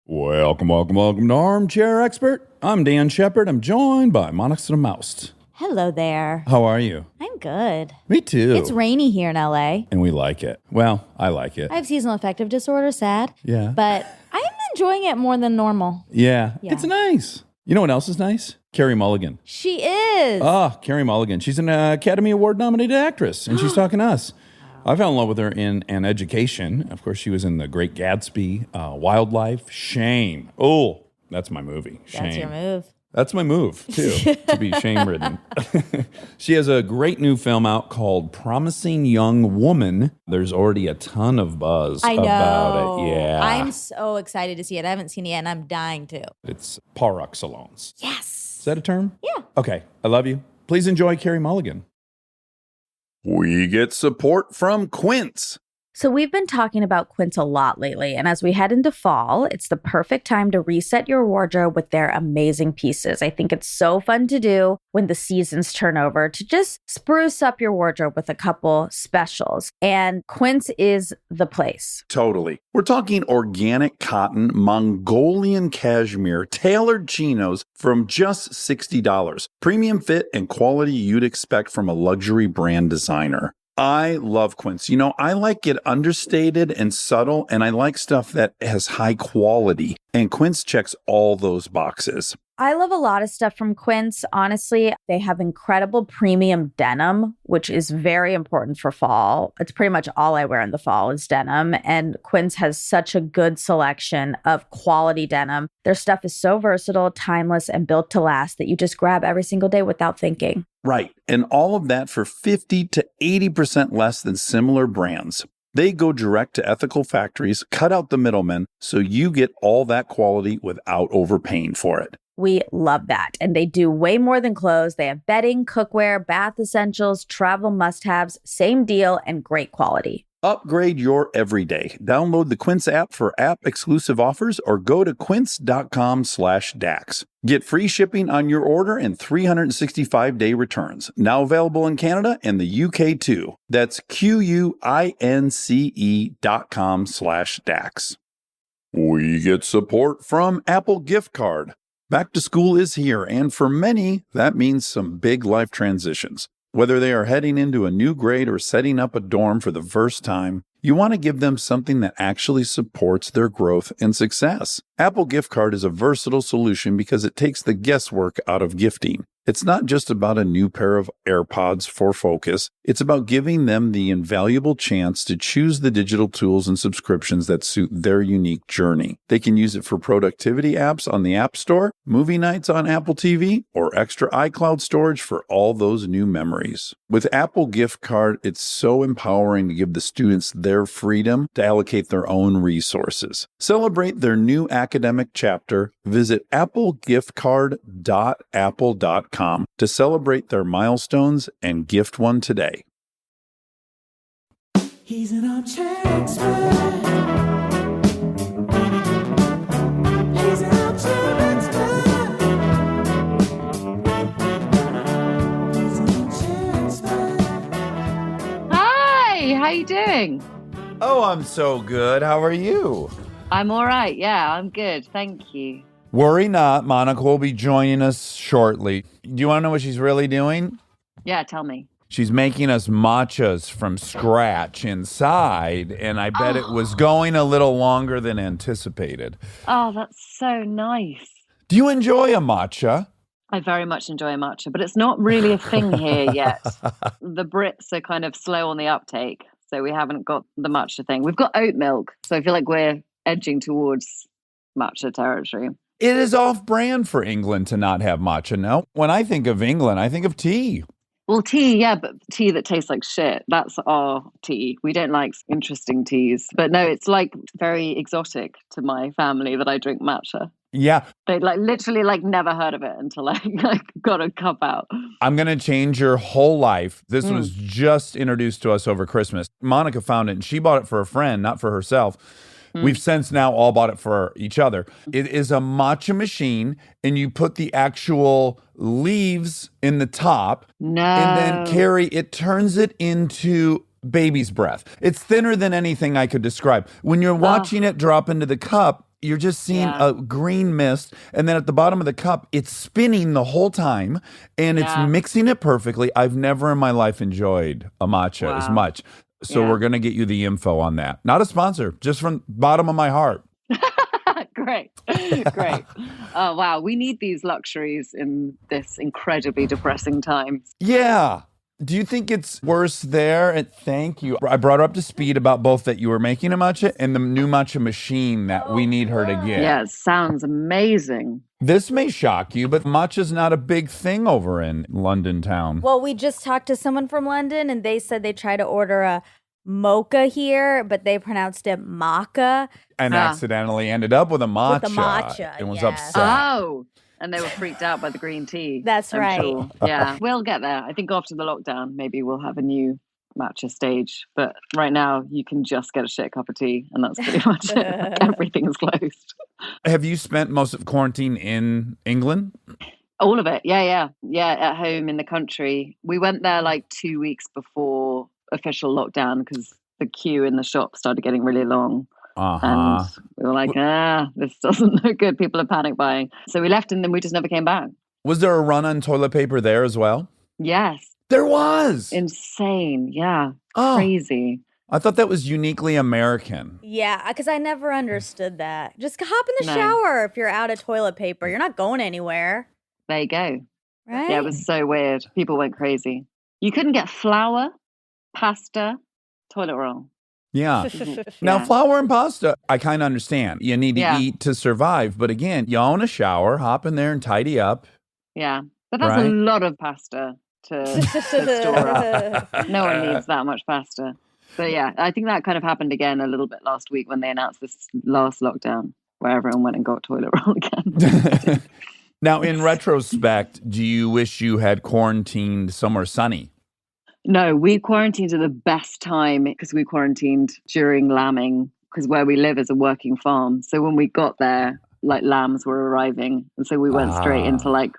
Welcome to Armchair Expert. I'm Dan Shepard. I'm joined by Monica the Mouse. Hello there. How are you? I'm good. Me too. It's rainy here in LA. And we like it. Well, I like it. I have seasonal affective disorder, sad. Yeah. But I'm enjoying it more than normal. Yeah. It's nice. You know what else is nice? Carey Mulligan. She is. Carey Mulligan. She's an Academy Award nominated actress, and she's talking to us. I fell in love with her in An Education. Of course, she was in the Great Gatsby, Wildlife, Shame. Oh, that's my movie. Shame. That's your move. That's my move, too, to be shame-ridden. She has a great new film out called Promising Young Woman. There's already a ton of buzz about it. Yeah. I'm so excited to see it. I haven't seen it yet, and I'm dying to. It's par excellence. Yes. Is that a term? Yeah. Okay. I love you. Please enjoy Carey Mulligan. We get support from Quince. So we've been talking about Quince a lot lately, and as we head into fall, it's the perfect time to reset your wardrobe with their amazing pieces. I think it's so fun to do when the seasons turn over to just spruce up your wardrobe with a couple specials, and Quince is the place. Totally. We're talking organic cotton, Mongolian cashmere, tailored chinos from just $60. Premium fit and quality you'd expect from a luxury brand designer. I love Quince. You know, I like it understated and subtle, and I like stuff that has high quality. And Quince checks all those boxes. I love a lot of stuff from Quince. Honestly, they have incredible premium denim, which is very important for fall. It's pretty much all I wear in the fall is denim. And Quince has such a good selection of quality denim. Their stuff is so versatile, timeless, and built to last that you just grab every single day without thinking. Right. And all of that for 50 to 80% less than similar brands. They go direct to ethical factories, cut out the middlemen, so you get all that quality without overpaying for it. We love that. And they do way more than clothes. They have bedding, cookware, bath essentials, travel must-haves, same deal, and great quality. Upgrade your everyday. Download the Quince app for app-exclusive offers or go to quince.com/Dax. Get free shipping on your order and 365-day returns. Now available in Canada and the UK too. That's QUINCE.com/Dax. We get support from Apple Gift Card. Back to school is here, and for many, that means some big life transitions. Whether they are heading into a new grade or setting up a dorm for the first time, you want to give them something that actually supports their growth and success. Apple Gift Card is a versatile solution because it takes the guesswork out of gifting. It's not just about a new pair of AirPods for focus. It's about giving them the invaluable chance to choose the digital tools and subscriptions that suit their unique journey. They can use it for productivity apps on the App Store, movie nights on Apple TV, or extra iCloud storage for all those new memories. With Apple Gift Card, it's so empowering to give the students their freedom to allocate their own resources. Celebrate their new academic chapter. Visit applegiftcard.apple.com to celebrate their milestones and gift one today. He's an armchair expert. He's an armchair expert. He's an armchair expert. Hi, how you doing? Oh, I'm so good. How are you? I'm all right. Yeah, I'm good. Thank you. Worry not, Monica will be joining us shortly. Do you want to know what she's really doing? Yeah, tell me. She's making us matchas from scratch inside, and I bet it was going a little longer than anticipated. Oh, that's so nice. Do you enjoy a matcha? I very much enjoy a matcha, but it's not really a thing here yet. The Brits are kind of slow on the uptake, so we haven't got the matcha thing. We've got oat milk, so I feel like we're edging towards matcha territory. It is off-brand for England to not have matcha, no? When I think of England, I think of tea. Well, tea, yeah, but tea that tastes like shit. That's our tea. We don't like interesting teas. But no, it's like very exotic to my family that I drink matcha. Yeah. They literally never heard of it until I got a cup out. I'm going to change your whole life. This was just introduced to us over Christmas. Monica found it and she bought it for a friend, not for herself. We've since now all bought it for each other. It is a matcha machine, and you put the actual leaves in the top. No. And then, Carey, it turns it into baby's breath. It's thinner than anything I could describe. When you're watching it drop into the cup, You're just seeing Yeah. a green mist. And then at the bottom of the cup, it's spinning the whole time and it's Yeah. mixing it perfectly. I've never in my life enjoyed a matcha as Wow. much. So Yeah. we're going to get you the info on that. Not a sponsor, just from bottom of my heart. Great. Great. Oh, wow. We need these luxuries in this incredibly depressing time. Yeah. Do you think it's worse there? And thank you. I brought her up to speed about both that you were making a matcha and the new matcha machine that we need her to get. Yeah, it sounds amazing. This may shock you, but matcha's not a big thing over in London town. Well, we just talked to someone from London and they said they tried to order a mocha here, but they pronounced it maca. And Ah. accidentally ended up with a matcha. With the matcha, and was yes. upset. Oh, and they were freaked out by the green tea. That's I'm right. sure. Yeah, we'll get there. I think after the lockdown, maybe we'll have a new matcha stage. But right now, you can just get a shit cup of tea, and that's pretty much it. Everything's closed. Have you spent most of quarantine in England? All of it. Yeah. At home in the country. We went there like 2 weeks before official lockdown because the queue in the shop started getting really long. Uh-huh. And we were like, this doesn't look good. People are panic buying. So we left and then we just never came back. Was there a run on toilet paper there as well? Yes. There was. Insane. Yeah. Oh, Crazy. I thought that was uniquely American. Yeah, because I never understood that. Just hop in the No. shower if you're out of toilet paper. You're not going anywhere, There you go. right? Yeah, it was so weird. People went crazy. You couldn't get flour, pasta, toilet roll. Yeah. Now, Yeah. flour and pasta, I kind of understand. You need to Yeah. eat to survive. But again, you own a shower, hop in there and tidy up. Yeah. But that's Right. a lot of pasta to store up. No one needs that much pasta. But yeah, I think that kind of happened again a little bit last week when they announced this last lockdown where everyone went and got toilet roll again. Now, in retrospect, do you wish you had quarantined somewhere sunny? No, we quarantined at the best time because we quarantined during lambing because where we live is a working farm. So when we got there, like lambs were arriving. And so we went straight into like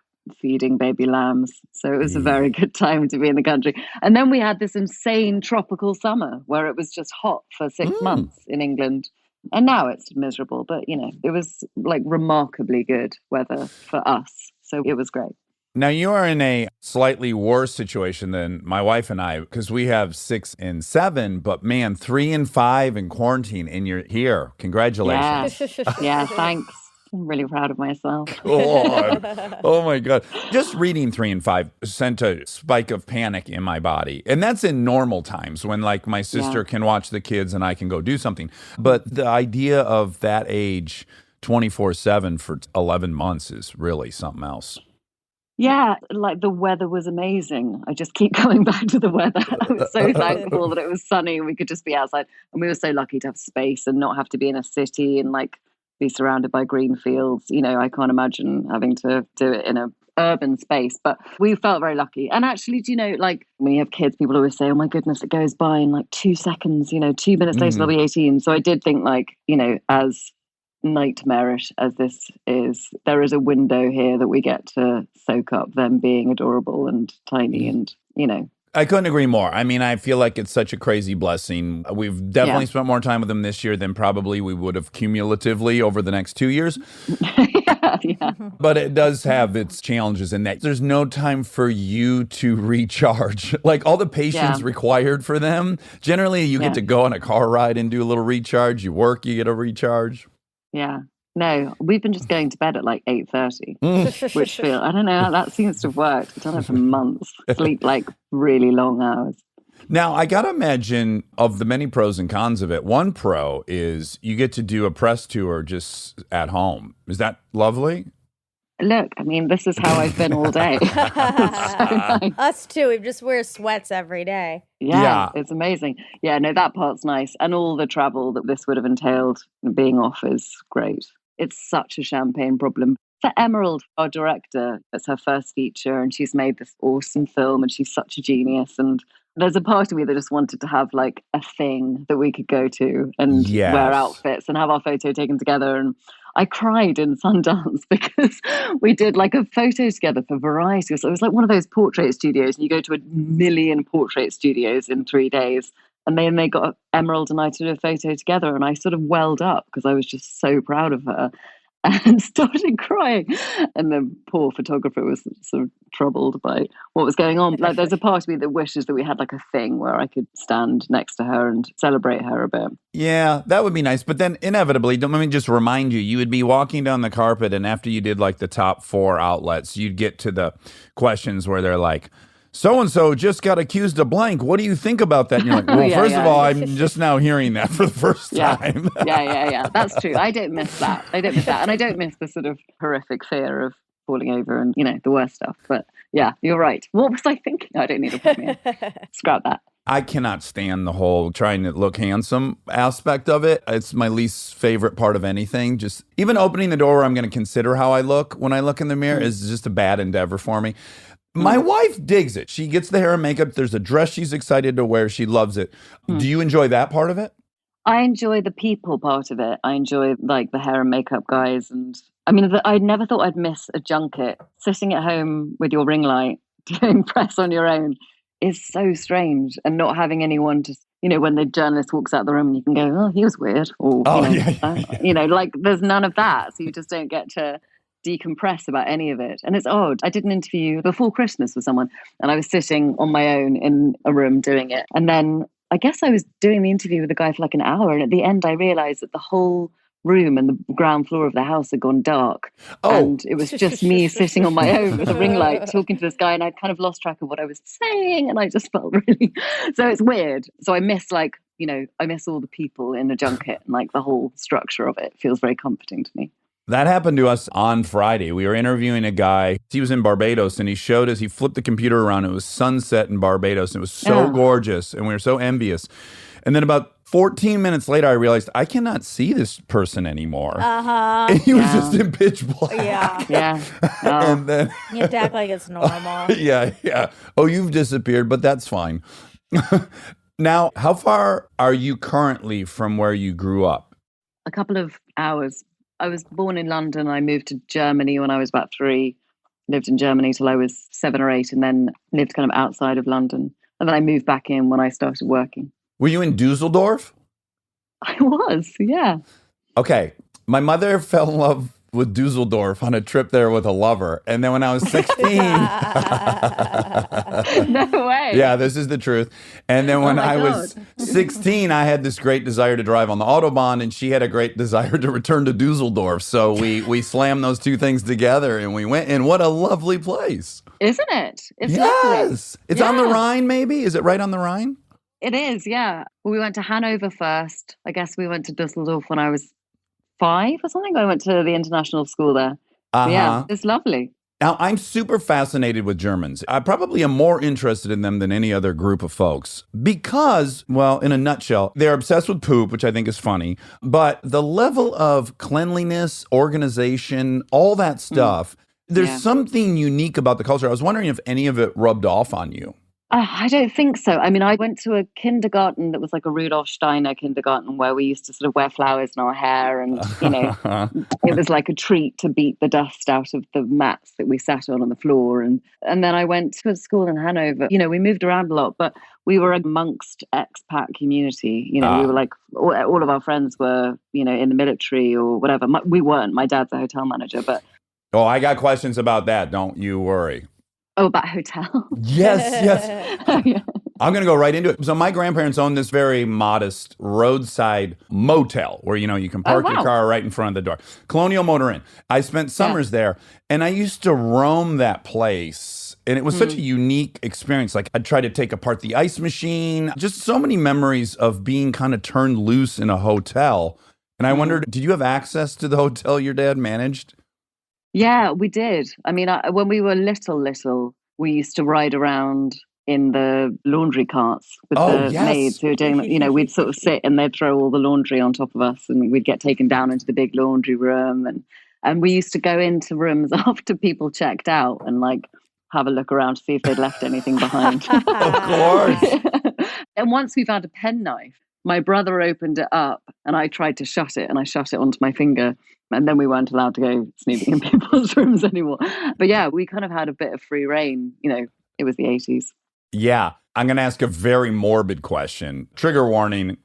feeding baby lambs. So it was a very good time to be in the country. And then we had this insane tropical summer where it was just hot for 6 months in England. And now it's miserable, but you know, it was like remarkably good weather for us. So it was great. Now, you are in a slightly worse situation than my wife and I because we have 6 and 7, but man, 3 and 5 in quarantine, and you're here. Congratulations. Yeah, thanks. I'm really proud of myself. God. Oh my God. Just reading 3 and 5 sent a spike of panic in my body. And that's in normal times when like my sister can watch the kids and I can go do something. But the idea of that age 24/7 for 11 months is really something else. Yeah, like the weather was amazing. I just keep coming back to the weather. I was so thankful that it was sunny and we could just be outside. And we were so lucky to have space and not have to be in a city and like be surrounded by green fields. You know, I can't imagine having to do it in a urban space, but we felt very lucky. And actually, do you know, like when you have kids, people always say, oh my goodness, it goes by in like 2 seconds, you know, 2 minutes later, they'll be 18. So I did think like, you know, as nightmarish as this is, there is a window here that we get to soak up them being adorable and tiny and, you know. I couldn't agree more. I mean, I feel like it's such a crazy blessing. We've definitely spent more time with them this year than probably we would have cumulatively over the next 2 years. Yeah. But it does have its challenges in that there's no time for you to recharge. Like all the patience required for them. Generally, you get to go on a car ride and do a little recharge. You work, you get a recharge. Yeah. No, we've been just going to bed at like 8:30, which I don't know how that seems to have worked. I've done it for months. Sleep like really long hours. Now, I got to imagine of the many pros and cons of it, one pro is you get to do a press tour just at home. Is that lovely? Look, I mean, this is how I've been all day. It's so nice. Us too. We just wear sweats every day. Yeah, it's amazing. Yeah, no, that part's nice. And all the travel that this would have entailed being off is great. It's such a champagne problem. For Emerald, our director, it's her first feature and she's made this awesome film and she's such a genius. And there's a part of me that just wanted to have like a thing that we could go to and wear outfits and have our photo taken together. And I cried in Sundance because we did like a photo together for Variety. So it was like one of those portrait studios and you go to 1 million portrait studios in 3 days. And then they got Emerald and I to do a photo together, and I sort of welled up because I was just so proud of her and started crying. And the poor photographer was sort of troubled by what was going on. Like, there's a part of me that wishes that we had like a thing where I could stand next to her and celebrate her a bit. Yeah, that would be nice. But then inevitably, let me just remind you, you would be walking down the carpet, and after you did like the top 4 outlets, you'd get to the questions where they're like, so-and-so just got accused of blank. What do you think about that? And you're like, well, Yeah, first of yeah. all, I'm just now hearing that for the first Yeah. time. Yeah. That's true. I don't miss that. And I don't miss the sort of horrific fear of falling over and, the worst stuff. But yeah, you're right. What was I thinking? I don't need to put me in. Scrap that. I cannot stand the whole trying to look handsome aspect of it. It's my least favorite part of anything. Just even opening the door where I'm going to consider how I look when I look in the mirror is just a bad endeavor for me. My wife digs it. She gets the hair and makeup. There's a dress she's excited to wear. She loves it. Do you enjoy that part of it? I enjoy the people part of it. I enjoy like the hair and makeup guys. And I mean, I never thought I'd miss a junket. Sitting at home with your ring light, doing press on your own is so strange. And not having anyone to, when the journalist walks out the room, you can go, oh, he was weird. Or, like there's none of that. So you just don't get to decompress about any of it. And it's odd. I did an interview before Christmas with someone, and I was sitting on my own in a room doing it. And then I guess I was doing the interview with the guy for like an hour. And at the end, I realized that the whole room and the ground floor of the house had gone dark. And it was just me sitting on my own with a ring light talking to this guy. And I'd kind of lost track of what I was saying. And I just felt really, so it's weird. So I miss I miss all the people in the junket, and like the whole structure of it feels very comforting to me. That happened to us on Friday. We were interviewing a guy. He was in Barbados, and he showed us, he flipped the computer around. It was sunset in Barbados. And it was so gorgeous, and we were so envious. And then about 14 minutes later, I realized I cannot see this person anymore. And he was just in pitch black. Yeah. And then You have to act like it's normal. yeah. Oh, you've disappeared, but that's fine. Now, how far are you currently from where you grew up? A couple of hours. I was born in London. I moved to Germany when I was about 3. Lived in Germany till I was 7 or 8, and then lived kind of outside of London. And then I moved back in when I started working. Were you in Dusseldorf? I was, yeah. Okay. My mother fell in love with Dusseldorf on a trip there with a lover. And then when I was 16... No way. Yeah, this is the truth. And then when my I was 16, I had this great desire to drive on the Autobahn, and she had a great desire to return to Dusseldorf. So we slammed those two things together, and we went, and what a lovely place. Isn't it? It's lovely. It's on the Rhine, maybe? Is it right on the Rhine? It is, yeah. Well, we went to Hanover first. I guess we went to Dusseldorf when I was 5 or something. I went to the international school there. Yeah, it's lovely. Now, I'm super fascinated with Germans. I probably am more interested in them than any other group of folks because, well, in a nutshell, they're obsessed with poop, which I think is funny. But the level of cleanliness, organization, all that stuff, there's something unique about the culture. I was wondering if any of it rubbed off on you. I don't think so. I mean, I went to a kindergarten that was like a Rudolf Steiner kindergarten where we used to sort of wear flowers in our hair, and, it was like a treat to beat the dust out of the mats that we sat on the floor. And then I went to a school in Hanover. We moved around a lot, but we were amongst expat community. We were like, all of our friends were, in the military or whatever. We weren't. My dad's a hotel manager, but... Oh, I got questions about that. Don't you worry. Oh, about hotel? Yes. Oh, yeah. I'm going to go right into it. So my grandparents owned this very modest roadside motel where, you can park your car right in front of the door. Colonial Motor Inn. I spent summers there, and I used to roam that place. And it was such a unique experience. Like, I'd try to take apart the ice machine. Just so many memories of being kind of turned loose in a hotel. And I wondered, did you have access to the hotel your dad managed? Yeah, we did. I mean, when we were little, we used to ride around in the laundry carts with the maids who were doing, we'd sort of sit and they'd throw all the laundry on top of us, and we'd get taken down into the big laundry room. And we used to go into rooms after people checked out and like have a look around to see if they'd left anything behind. Of course. And once we found a penknife, my brother opened it up and I tried to shut it, and I shut it onto my finger. And then we weren't allowed to go snooping in people's rooms anymore. But yeah, we kind of had a bit of free reign. It was the 80s. Yeah. I'm going to ask a very morbid question. Trigger warning.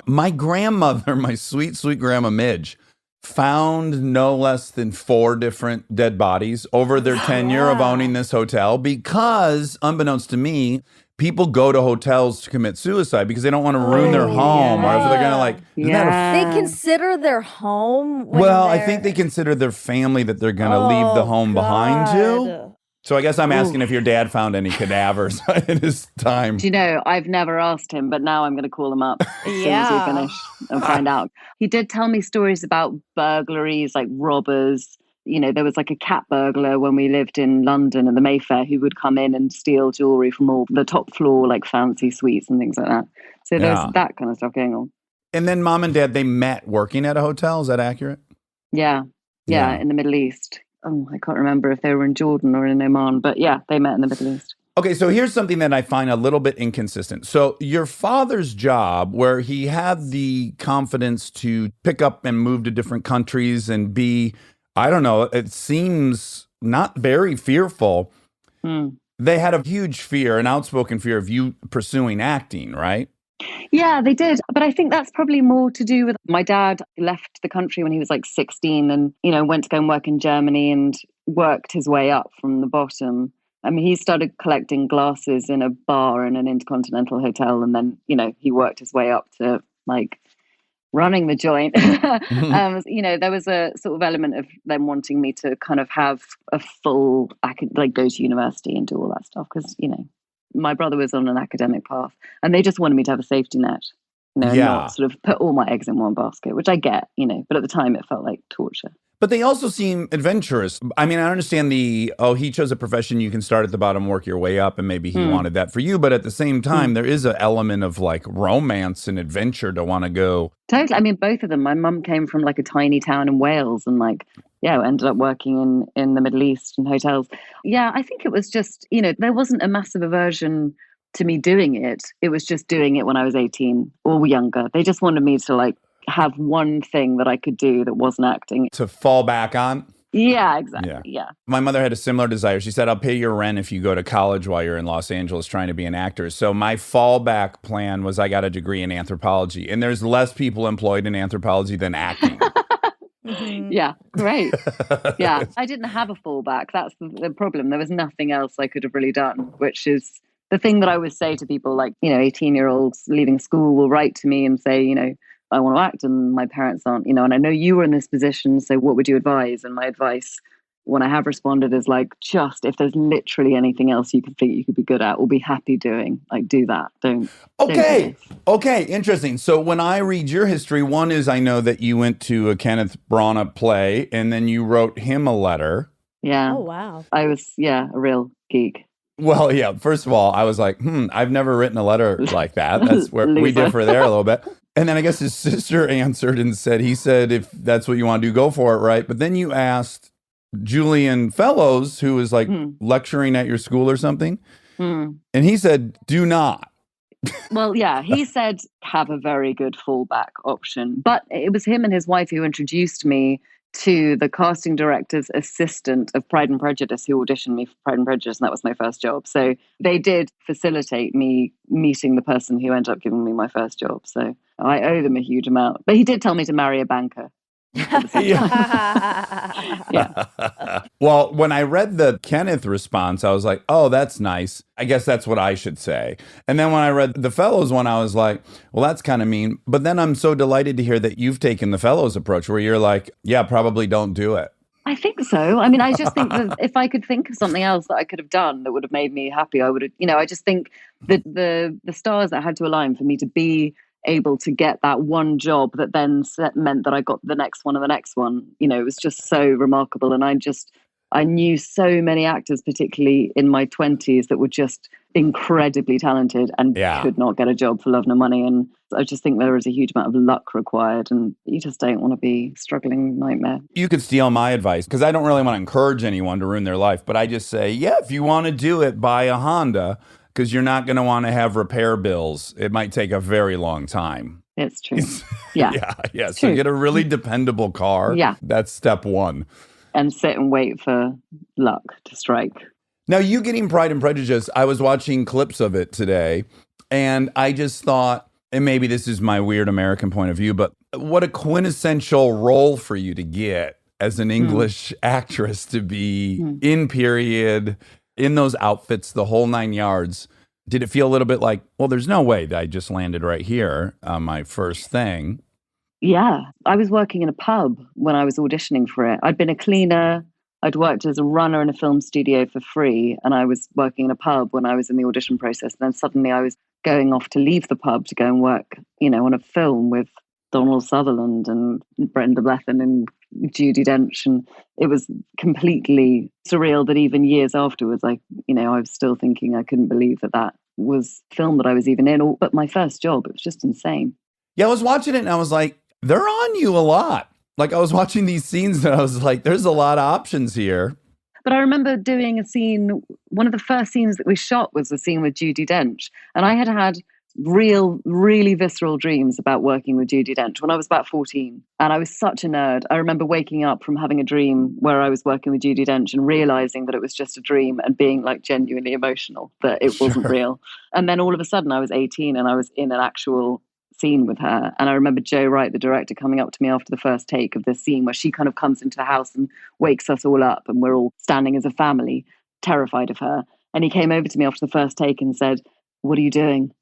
My grandmother, my sweet, sweet grandma Midge, found no less than 4 different dead bodies over their tenure of owning this hotel because, unbeknownst to me, people go to hotels to commit suicide because they don't want to ruin their home or if they're going to like, isn't that a They consider their home. When well, I think they consider their family that they're going to leave the home behind to. So I guess I'm asking if your dad found any cadavers in his time. Do you know, I've never asked him, but now I'm going to call him up as soon as we finish and find out. He did tell me stories about burglaries, like robbers. You know, there was like a cat burglar when we lived in London at the Mayfair who would come in and steal jewelry from all the top floor, like fancy suites and things like that. So there's that kind of stuff going on. And then mom and dad, they met working at a hotel. Is that accurate? Yeah, in the Middle East. Oh, I can't remember if they were in Jordan or in Oman, but yeah, they met in the Middle East. Okay, so here's something that I find a little bit inconsistent. So your father's job, where he had the confidence to pick up and move to different countries and be, I don't know, it seems not very fearful. They had a huge fear, an outspoken fear of you pursuing acting, right? Yeah, they did. But I think that's probably more to do with my dad left the country when he was like 16 and, you know, went to go and work in Germany and worked his way up from the bottom. I mean, he started collecting glasses in a bar in an intercontinental hotel. And then, you know, he worked his way up to like running the joint. You know, there was a sort of element of them wanting me to kind of have a full, like go to university and do all that stuff. Because, you know, my brother was on an academic path and they just wanted me to have a safety net, you know, not sort of put all my eggs in one basket, which I get, you know, but at the time it felt like torture. But they also seem adventurous. I mean, I understand he chose a profession you can start at the bottom, work your way up, and maybe he wanted that for you. But at the same time, there is an element of like romance and adventure to want to go. Totally. I mean, both of them. My mum came from like a tiny town in Wales and like, ended up working in the Middle East and hotels. Yeah, I think it was just, you know, there wasn't a massive aversion to me doing it. It was just doing it when I was 18 or younger. They just wanted me to like have one thing that I could do that wasn't acting. To fall back on? Yeah, exactly. Yeah. My mother had a similar desire. She said, I'll pay your rent if you go to college while you're in Los Angeles trying to be an actor. So my fallback plan was I got a degree in anthropology. And there's less people employed in anthropology than acting. Yeah, great. Yeah, I didn't have a fallback. That's the problem. There was nothing else I could have really done, which is the thing that I always say to people like, you know, 18-year-olds leaving school will write to me and say, you know, I want to act and my parents aren't, you know, and I know you were in this position, so what would you advise? And my advice when I have responded is like, just if there's literally anything else you could think you could be good at or be happy doing, like do that. Don't. Okay, interesting. So when I read your history, one is I know that you went to a Kenneth Branagh play and then you wrote him a letter. Yeah. Oh, wow. I was, a real geek. Well, yeah, first of all, I was like, I've never written a letter like that. That's where we differ there a little bit. And then I guess his sister answered and said, he said, if that's what you want to do, go for it, right? But then you asked Julian Fellows, who was like lecturing at your school or something. And he said, do not. Well, yeah, he said, have a very good fallback option. But it was him and his wife who introduced me to the casting director's assistant of Pride and Prejudice who auditioned me for Pride and Prejudice, and that was my first job. So they did facilitate me meeting the person who ended up giving me my first job. So I owe them a huge amount. But he did tell me to marry a banker. Yeah. Well, when I read the Kenneth response, I was like, oh, that's nice. I guess that's what I should say. And then when I read the Fellows one, I was like, well, that's kind of mean. But then I'm so delighted to hear that you've taken the Fellows approach where you're like, yeah, probably don't do it. I think so. I mean, I just think that if I could think of something else that I could have done that would have made me happy, I would have, you know, I just think that the stars that had to align for me to be able to get that one job that then meant that I got the next one and the next one, you know, it was just so remarkable. And I knew so many actors, particularly in my 20s, that were just incredibly talented and could not get a job for love nor money. And I just think there is a huge amount of luck required, and you just don't want to be a struggling nightmare. You could steal my advice because I don't really want to encourage anyone to ruin their life, but I just say, yeah, if you want to do it, buy a Honda. Because you're not going to want to have repair bills. It might take a very long time. It's true. Yeah. Yeah. So get a really dependable car. Yeah. That's step one. And sit and wait for luck to strike. Now, you getting Pride and Prejudice, I was watching clips of it today, and I just thought, and maybe this is my weird American point of view, but what a quintessential role for you to get as an English actress to be in period, in those outfits, the whole 9 yards. Did it feel a little bit like, well, there's no way that I just landed right here on my first thing? Yeah, I was working in a pub when I was auditioning for it. I'd been a cleaner. I'd worked as a runner in a film studio for free, and I was working in a pub when I was in the audition process. And then suddenly I was going off to leave the pub to go and work, on a film with Donald Sutherland and Brenda Blethyn and Judi Dench. And it was completely surreal that even years afterwards, I was still thinking I couldn't believe that was film that I was even in. But my first job, it was just insane. Yeah, I was watching it and I was like, they're on you a lot. Like I was watching these scenes and I was like, there's a lot of options here. But I remember doing a scene, one of the first scenes that we shot was the scene with Judi Dench. And I had really visceral dreams about working with Judi Dench when I was about 14. And I was such a nerd. I remember waking up from having a dream where I was working with Judi Dench and realizing that it was just a dream and being like genuinely emotional, that it wasn't real. And then all of a sudden I was 18 and I was in an actual scene with her. And I remember Joe Wright, the director, coming up to me after the first take of this scene where she kind of comes into the house and wakes us all up and we're all standing as a family terrified of her. And he came over to me after the first take and said, "What are you doing?"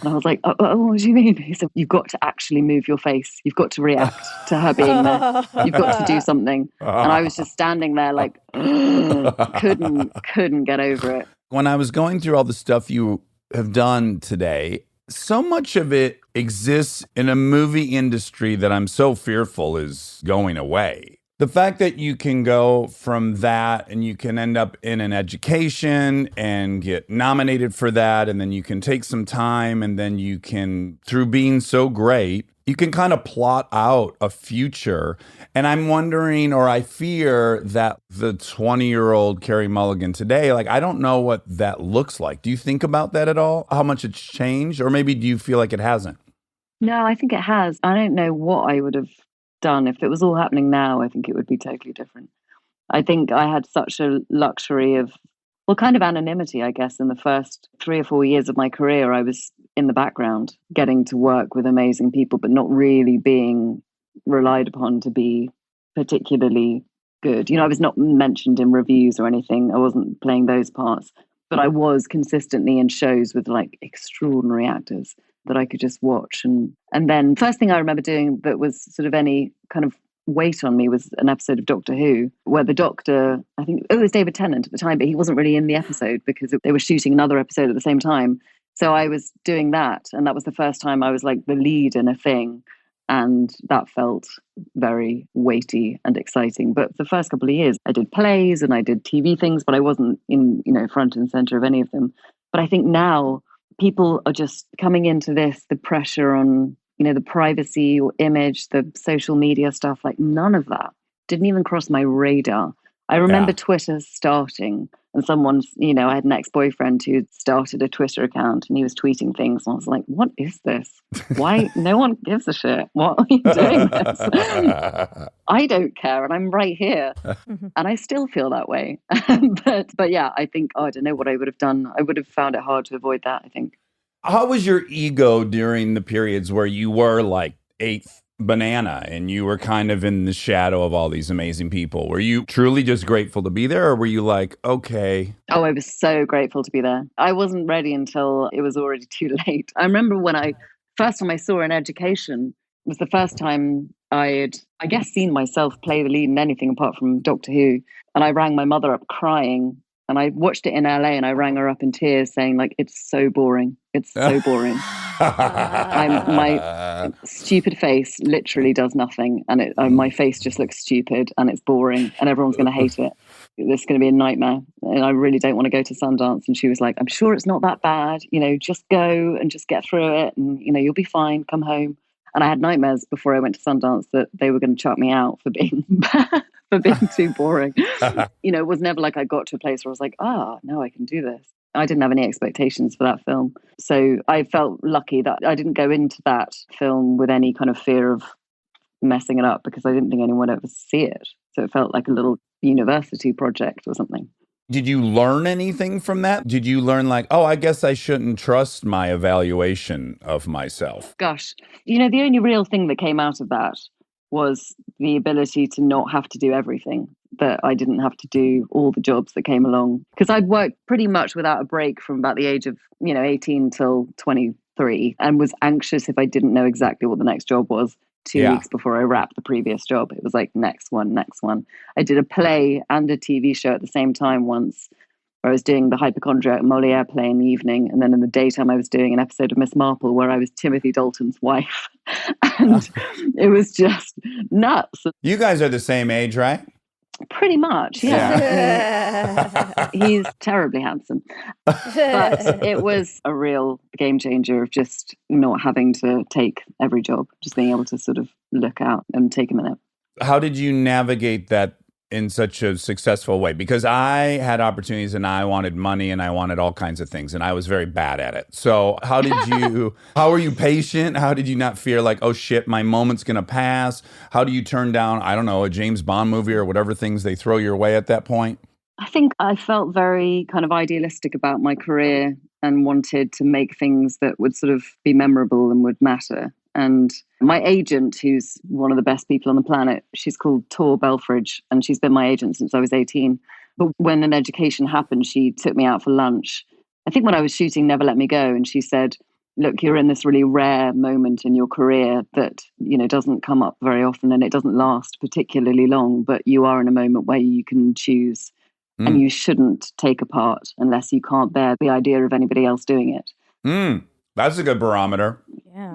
And I was like, oh, what do you mean? He said, "You've got to actually move your face. You've got to react to her being there. You've got to do something." And I was just standing there like, couldn't get over it. When I was going through all the stuff you have done today, so much of it exists in a movie industry that I'm so fearful is going away. The fact that you can go from that and you can end up in an education and get nominated for that, and then you can take some time and then you can, through being so great, you can kind of plot out a future. And I'm wondering, or I fear that the 20-year-old Carey Mulligan today, like, I don't know what that looks like. Do you think about that at all? How much it's changed? Or maybe do you feel like it hasn't? No, I think it has. I don't know what I would have done if it was all happening now. I think it would be totally different. I think I had such a luxury of, well, kind of anonymity, I guess. In the first 3 or 4 years of my career, I was in the background, getting to work with amazing people, but not really being relied upon to be particularly good. I was not mentioned in reviews or anything. I wasn't playing those parts, but I was consistently in shows with like extraordinary actors that I could just watch. And then first thing I remember doing that was sort of any kind of weight on me was an episode of Doctor Who where the doctor, I think it was David Tennant at the time, but he wasn't really in the episode because they were shooting another episode at the same time. So I was doing that, and that was the first time I was like the lead in a thing, and that felt very weighty and exciting. But the first couple of years I did plays and I did TV things, but I wasn't in front and center of any of them. But I think now people are just coming into this, the pressure on, the privacy or image, the social media stuff, like none of that didn't even cross my radar. I remember Twitter starting and someone's, I had an ex-boyfriend who started a Twitter account and he was tweeting things. And I was like, what is this? Why? No one gives a shit. What are you doing this? I don't care. And I'm right here. And I still feel that way. but yeah, I think, I don't know what I would have done. I would have found it hard to avoid that, I think. How was your ego during the periods where you were like eighth banana and you were kind of in the shadow of all these amazing people? Were you truly just grateful to be there, or were you like, okay? Oh, I was so grateful to be there. I wasn't ready until it was already too late. I remember when first time I saw an education was the first time I'd, I guess, seen myself play the lead in anything apart from Doctor Who. And I rang my mother up crying. And I watched it in LA and I rang her up in tears saying, like, it's so boring. It's so boring. My stupid face literally does nothing. And my face just looks stupid and it's boring and everyone's going to hate it. This is going to be a nightmare. And I really don't want to go to Sundance. And she was like, I'm sure it's not that bad. Just go and just get through it. And, you'll be fine. Come home. And I had nightmares before I went to Sundance that they were going to chuck me out for being too boring. It was never like I got to a place where I was like, no, I can do this. I didn't have any expectations for that film. So I felt lucky that I didn't go into that film with any kind of fear of messing it up because I didn't think anyone would ever see it. So it felt like a little university project or something. Did you learn anything from that? Did you learn like, oh, I guess I shouldn't trust my evaluation of myself? Gosh, the only real thing that came out of that was the ability to not have to do everything, that I didn't have to do all the jobs that came along. Because I'd worked pretty much without a break from about the age of, 18 till 23, and was anxious if I didn't know exactly what the next job was 2 weeks before I wrapped the previous job. It was like, next one, next one. I did a play and a TV show at the same time once, where I was doing the hypochondriac Moliere play in the evening. And then in the daytime, I was doing an episode of Miss Marple where I was Timothy Dalton's wife. And it was just nuts. You guys are the same age, right? Pretty much, yeah. He's terribly handsome. But it was a real game changer of just not having to take every job, just being able to sort of look out and take a minute. How did you navigate that in such a successful way? Because I had opportunities and I wanted money and I wanted all kinds of things and I was very bad at it. So how were you patient? How did you not fear like, oh shit, my moment's going to pass? How do you turn down, I don't know, a James Bond movie or whatever things they throw your way at that point? I think I felt very kind of idealistic about my career and wanted to make things that would sort of be memorable and would matter. And my agent, who's one of the best people on the planet, she's called Tor Belfridge, and she's been my agent since I was 18. But when an education happened, she took me out for lunch. I think when I was shooting Never Let Me Go, and she said, look, you're in this really rare moment in your career that, doesn't come up very often and it doesn't last particularly long, but you are in a moment where you can choose and you shouldn't take a part unless you can't bear the idea of anybody else doing it. That's a good barometer.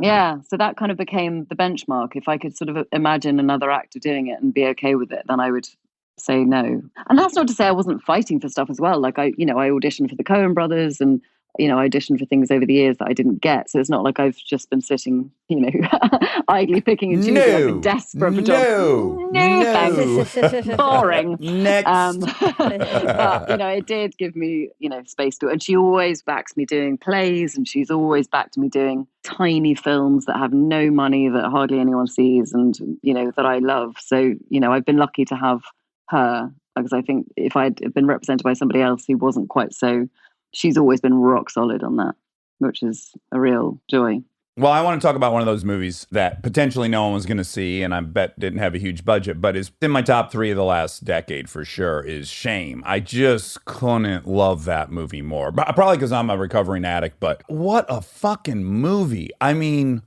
Yeah. So that kind of became the benchmark. If I could sort of imagine another actor doing it and be okay with it, then I would say no. And that's not to say I wasn't fighting for stuff as well. Like I auditioned for the Coen brothers and, I auditioned for things over the years that I didn't get. So it's not like I've just been sitting, idly picking and choosing. I've been desperate for jobs. No, thanks. Boring. Next. But, it did give me, space to it. And she always backs me doing plays and she's always backed me doing tiny films that have no money, that hardly anyone sees and, that I love. So, I've been lucky to have her, because I think if I'd been represented by somebody else who wasn't quite so, she's always been rock solid on that, which is a real joy. Well, I want to talk about one of those movies that potentially no one was going to see, and I bet didn't have a huge budget, but is in my top 3 of the last decade for sure, is Shame. I just couldn't love that movie more. Probably because I'm a recovering addict, but what a fucking movie. I mean,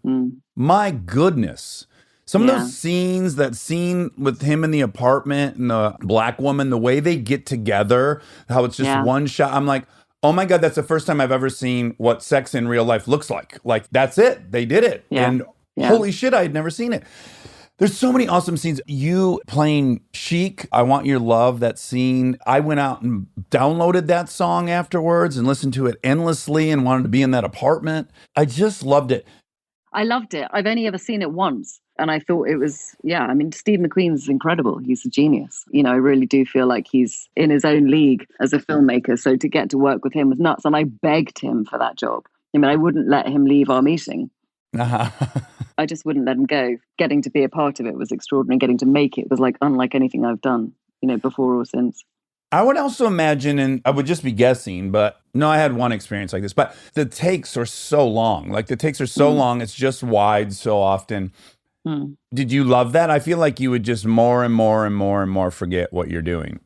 my goodness. Some of those scenes, that scene with him in the apartment and the black woman, the way they get together, how it's just one shot, I'm like, oh my God, that's the first time I've ever seen what sex in real life looks like. Like, that's it. They did it. And holy shit, I had never seen it. There's so many awesome scenes. You playing Chic, I Want Your Love, that scene. I went out and downloaded that song afterwards and listened to it endlessly and wanted to be in that apartment. I just loved it. I loved it. I've only ever seen it once. And I thought it was, Steve McQueen's incredible. He's a genius. I really do feel like he's in his own league as a filmmaker. So to get to work with him was nuts. And I begged him for that job. I wouldn't let him leave our meeting. I just wouldn't let him go. Getting to be a part of it was extraordinary. Getting to make it was like unlike anything I've done, before or since. I would also imagine, and I would just be guessing, but no, I had one experience like this, but the takes are so long. Like the takes are so long. It's just wide so often. Did you love that? I feel like you would just more and more and more and more forget what you're doing.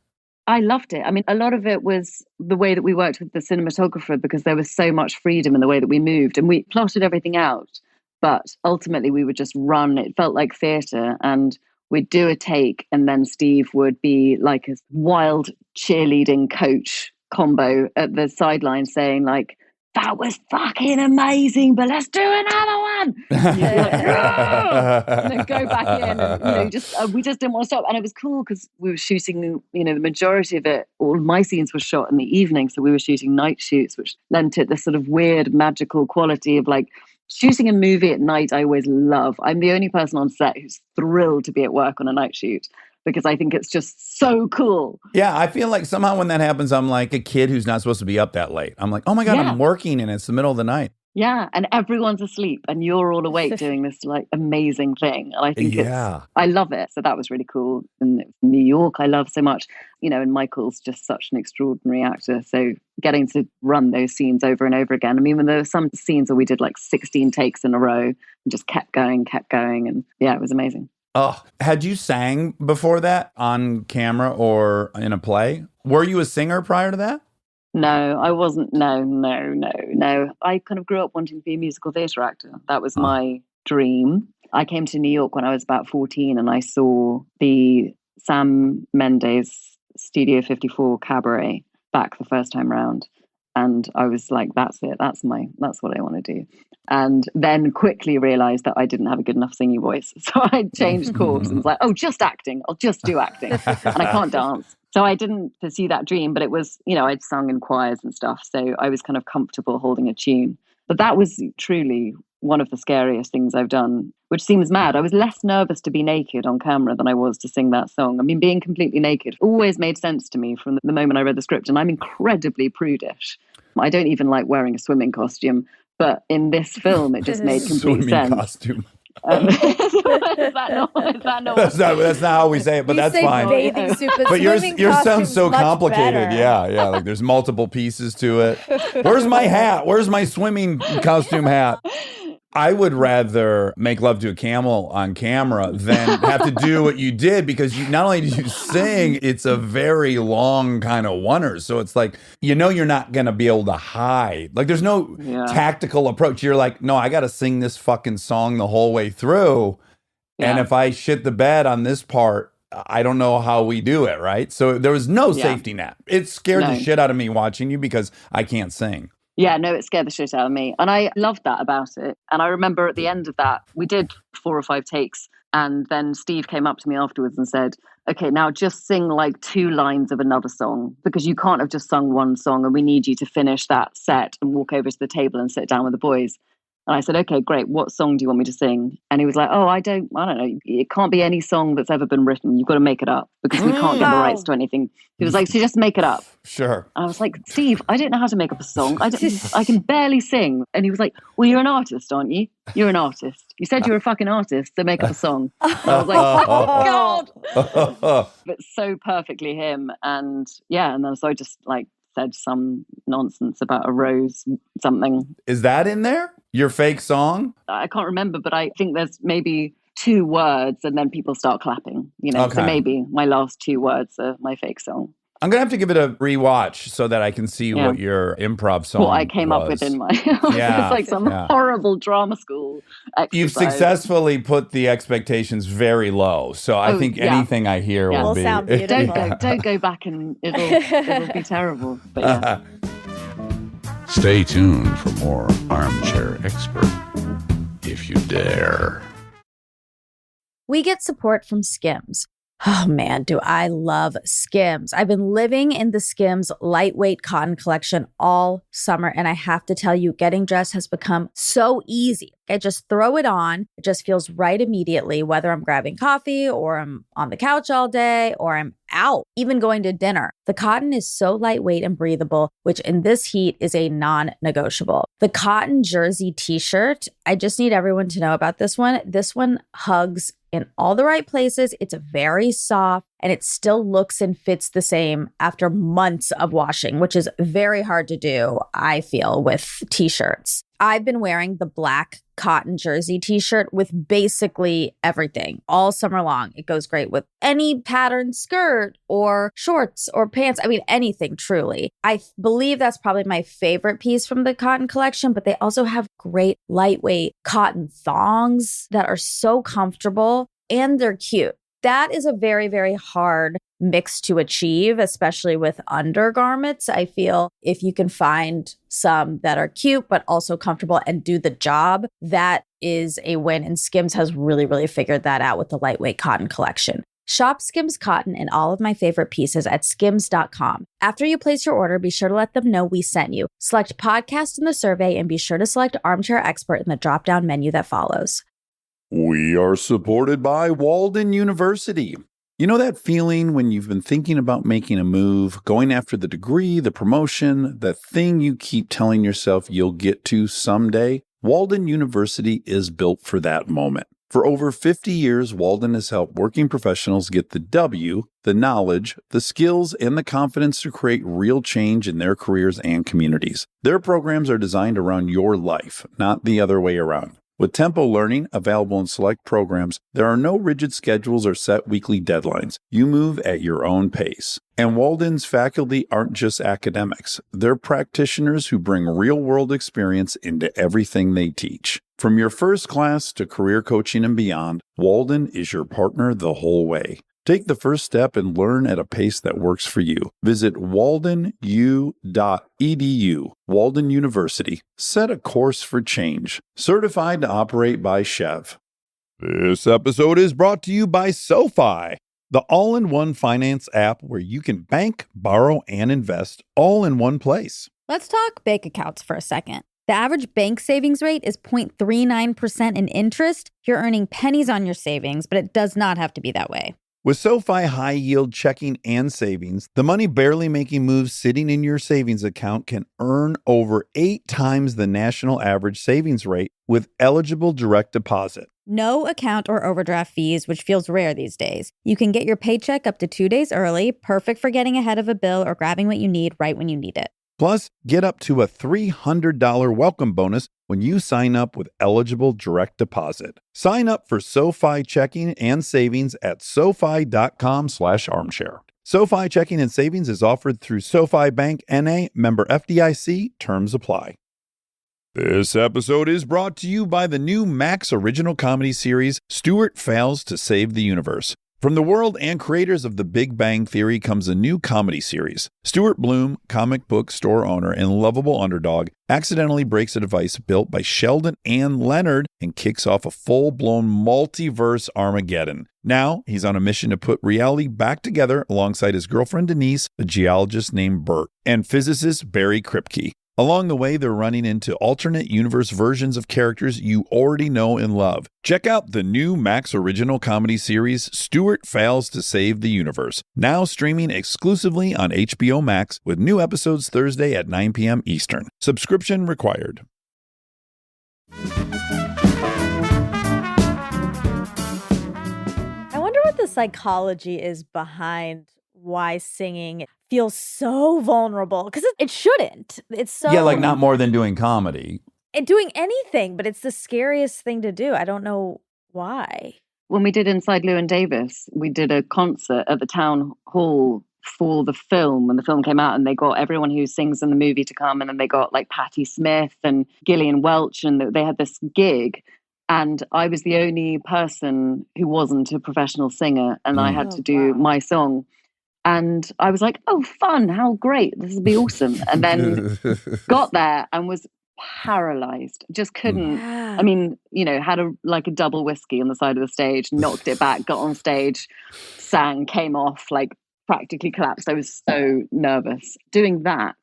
I loved it. A lot of it was the way that we worked with the cinematographer, because there was so much freedom in the way that we moved and we plotted everything out. But ultimately we would just run. It felt like theatre, and we'd do a take and then Steve would be like a wild cheerleading coach combo at the sideline saying like, that was fucking amazing, but let's do another one. And then go back in and we just didn't want to stop. And it was cool because we were shooting, the majority of it, all of my scenes were shot in the evening. So we were shooting night shoots, which lent it this sort of weird magical quality of like shooting a movie at night. I always love. I'm the only person on set who's thrilled to be at work on a night shoot, because I think it's just so cool. Yeah, I feel like somehow when that happens, I'm like a kid who's not supposed to be up that late. I'm like, oh my God, I'm working and it's the middle of the night. Yeah, and everyone's asleep and you're all awake doing this like amazing thing. And I think I love it. So that was really cool. And New York, I love so much, and Michael's just such an extraordinary actor. So getting to run those scenes over and over again. I mean, when there were some scenes where we did like 16 takes in a row and just kept going. And yeah, it was amazing. Oh, had you sang before that on camera or in a play? Were you a singer prior to that? No, I wasn't. No. I kind of grew up wanting to be a musical theatre actor. That was my dream. I came to New York when I was about 14 and I saw the Sam Mendes Studio 54 cabaret back the first time round. And I was like, that's it. That's what I want to do. And then quickly realized that I didn't have a good enough singing voice. So I changed course and was like, oh, just acting. I'll just do acting. And I can't dance. So I didn't pursue that dream, but it was, I'd sung in choirs and stuff. So I was kind of comfortable holding a tune. But that was truly one of the scariest things I've done, which seems mad. I was less nervous to be naked on camera than I was to sing that song. I mean, being completely naked always made sense to me from the moment I read the script. And I'm incredibly prudish. I don't even like wearing a swimming costume. But in this film, it just made complete sense. Costume. Is that not That's not how we say it, but that's fine. Bathing suit, But yours costume's sounds so much complicated. better. Yeah. Like there's multiple pieces to it. Where's my hat? Where's my swimming costume hat? I would rather make love to a camel on camera than have to do what you did, because not only did you sing, it's a very long kind of oneer. So it's like, you're not going to be able to hide. Like there's no tactical approach. You're like, no, I got to sing this fucking song the whole way through. Yeah. And if I shit the bed on this part, I don't know how we do it, right? So there was no safety net. It scared the shit out of me watching you because I can't sing. Yeah, no, it scared the shit out of me. And I loved that about it. And I remember at the end of that, we did 4 or 5 takes. And then Steve came up to me afterwards and said, okay, now just sing like 2 lines of another song, because you can't have just sung one song and we need you to finish that set and walk over to the table and sit down with the boys. And I said, okay, great. What song do you want me to sing? And he was like, oh, I don't know. It can't be any song that's ever been written. You've got to make it up because we can't get the rights to anything. He was like, so just make it up. Sure. I was like, Steve, I don't know how to make up a song. I can barely sing. And he was like, well, you're an artist, aren't you? You're an artist. You said you were a fucking artist, so make up a song. And I was like, oh, God. But so perfectly him. And yeah, and then so I just like said some nonsense about a rose something. Is that in there? Your fake song? I can't remember, but I think there's maybe 2 words and then people start clapping, Okay. So maybe my last 2 words are my fake song. I'm going to have to give it a rewatch so that I can see what your improv song What I came up with in my... It's like some horrible drama school exercise. You've successfully put the expectations very low. So I think anything I hear will be... sound beautiful. Don't go back and it'll be terrible. But yeah. Stay tuned for more Armchair Expert, if you dare. We get support from Skims. Oh man, do I love Skims. I've been living in the Skims lightweight cotton collection all summer, and I have to tell you, getting dressed has become so easy. I just throw it on. It just feels right immediately, whether I'm grabbing coffee or I'm on the couch all day or I'm out, even going to dinner. The cotton is so lightweight and breathable, which in this heat is a non-negotiable. The cotton jersey t-shirt, I just need everyone to know about this one. This one hugs in all the right places. It's very soft and it still looks and fits the same after months of washing, which is very hard to do, I feel, with t-shirts. I've been wearing the black cotton jersey t-shirt with basically everything all summer long. It goes great with any patterned skirt or shorts or pants. I mean, anything, truly. I believe that's probably my favorite piece from the cotton collection, but they also have great lightweight cotton thongs that are so comfortable and they're cute. That is a very, very hard mix to achieve, especially with undergarments. I feel if you can find some that are cute, but also comfortable and do the job, that is a win. And Skims has really, really figured that out with the lightweight cotton collection. Shop Skims Cotton and all of my favorite pieces at skims.com. After you place your order, be sure to let them know we sent you. Select podcast in the survey and be sure to select Armchair Expert in the drop-down menu that follows. We are supported by Walden University. You know that feeling when you've been thinking about making a move, going after the degree, the promotion, the thing you keep telling yourself you'll get to someday? Walden University is built for that moment. For over 50 years, Walden has helped working professionals get the W, the knowledge, the skills, and the confidence to create real change in their careers and communities. Their programs are designed around your life, not the other way around. With Tempo Learning available in select programs, there are no rigid schedules or set weekly deadlines. You move at your own pace. And Walden's faculty aren't just academics. They're practitioners who bring real-world experience into everything they teach. From your first class to career coaching and beyond, Walden is your partner the whole way. Take the first step and learn at a pace that works for you. Visit waldenu.edu. Walden University. Set a course for change. Certified to operate by Chev. This episode is brought to you by SoFi, the all-in-one finance app where you can bank, borrow, and invest all in one place. Let's talk bank accounts for a second. The average bank savings rate is 0.39% in interest. You're earning pennies on your savings, but it does not have to be that way. With SoFi high-yield checking and savings, the money barely making moves sitting in your savings account can earn over 8 times the national average savings rate with eligible direct deposit. No account or overdraft fees, which feels rare these days. You can get your paycheck up to 2 days early, perfect for getting ahead of a bill or grabbing what you need right when you need it. Plus, get up to a $300 welcome bonus when you sign up with eligible direct deposit. Sign up for SoFi checking and savings at SoFi.com/armchair. SoFi checking and savings is offered through SoFi Bank N.A. member FDIC. Terms apply. This episode is brought to you by the new Max original comedy series, Stuart Fails to Save the Universe. From the world and creators of The Big Bang Theory comes a new comedy series. Stuart Bloom, comic book store owner and lovable underdog, accidentally breaks a device built by Sheldon and Leonard and kicks off a full-blown multiverse Armageddon. Now, he's on a mission to put reality back together alongside his girlfriend Denise, a geologist named Bert, and physicist Barry Kripke. Along the way, they're running into alternate universe versions of characters you already know and love. Check out the new Max original comedy series, Stuart Fails to Save the Universe, now streaming exclusively on HBO Max with new episodes Thursday at 9 p.m. Eastern. Subscription required. I wonder what the psychology is behind why singing feels so vulnerable, because it shouldn't. It's so Yeah, like not more than doing comedy. doing anything, but it's the scariest thing to do. I don't know why. When we did Inside Llewyn Davis, we did a concert at the town hall for the film when the film came out, and they got everyone who sings in the movie to come, and then they got like Patti Smith and Gillian Welch, and they had this gig. And I was the only person who wasn't a professional singer, and I had to do my song. And I was like, oh, fun, how great, this would be awesome. And then got there and was paralyzed, just couldn't. Yeah. I mean, you know, had a double whiskey on the side of the stage, knocked it back, got on stage, sang, came off, like practically collapsed. I was so nervous. Doing that,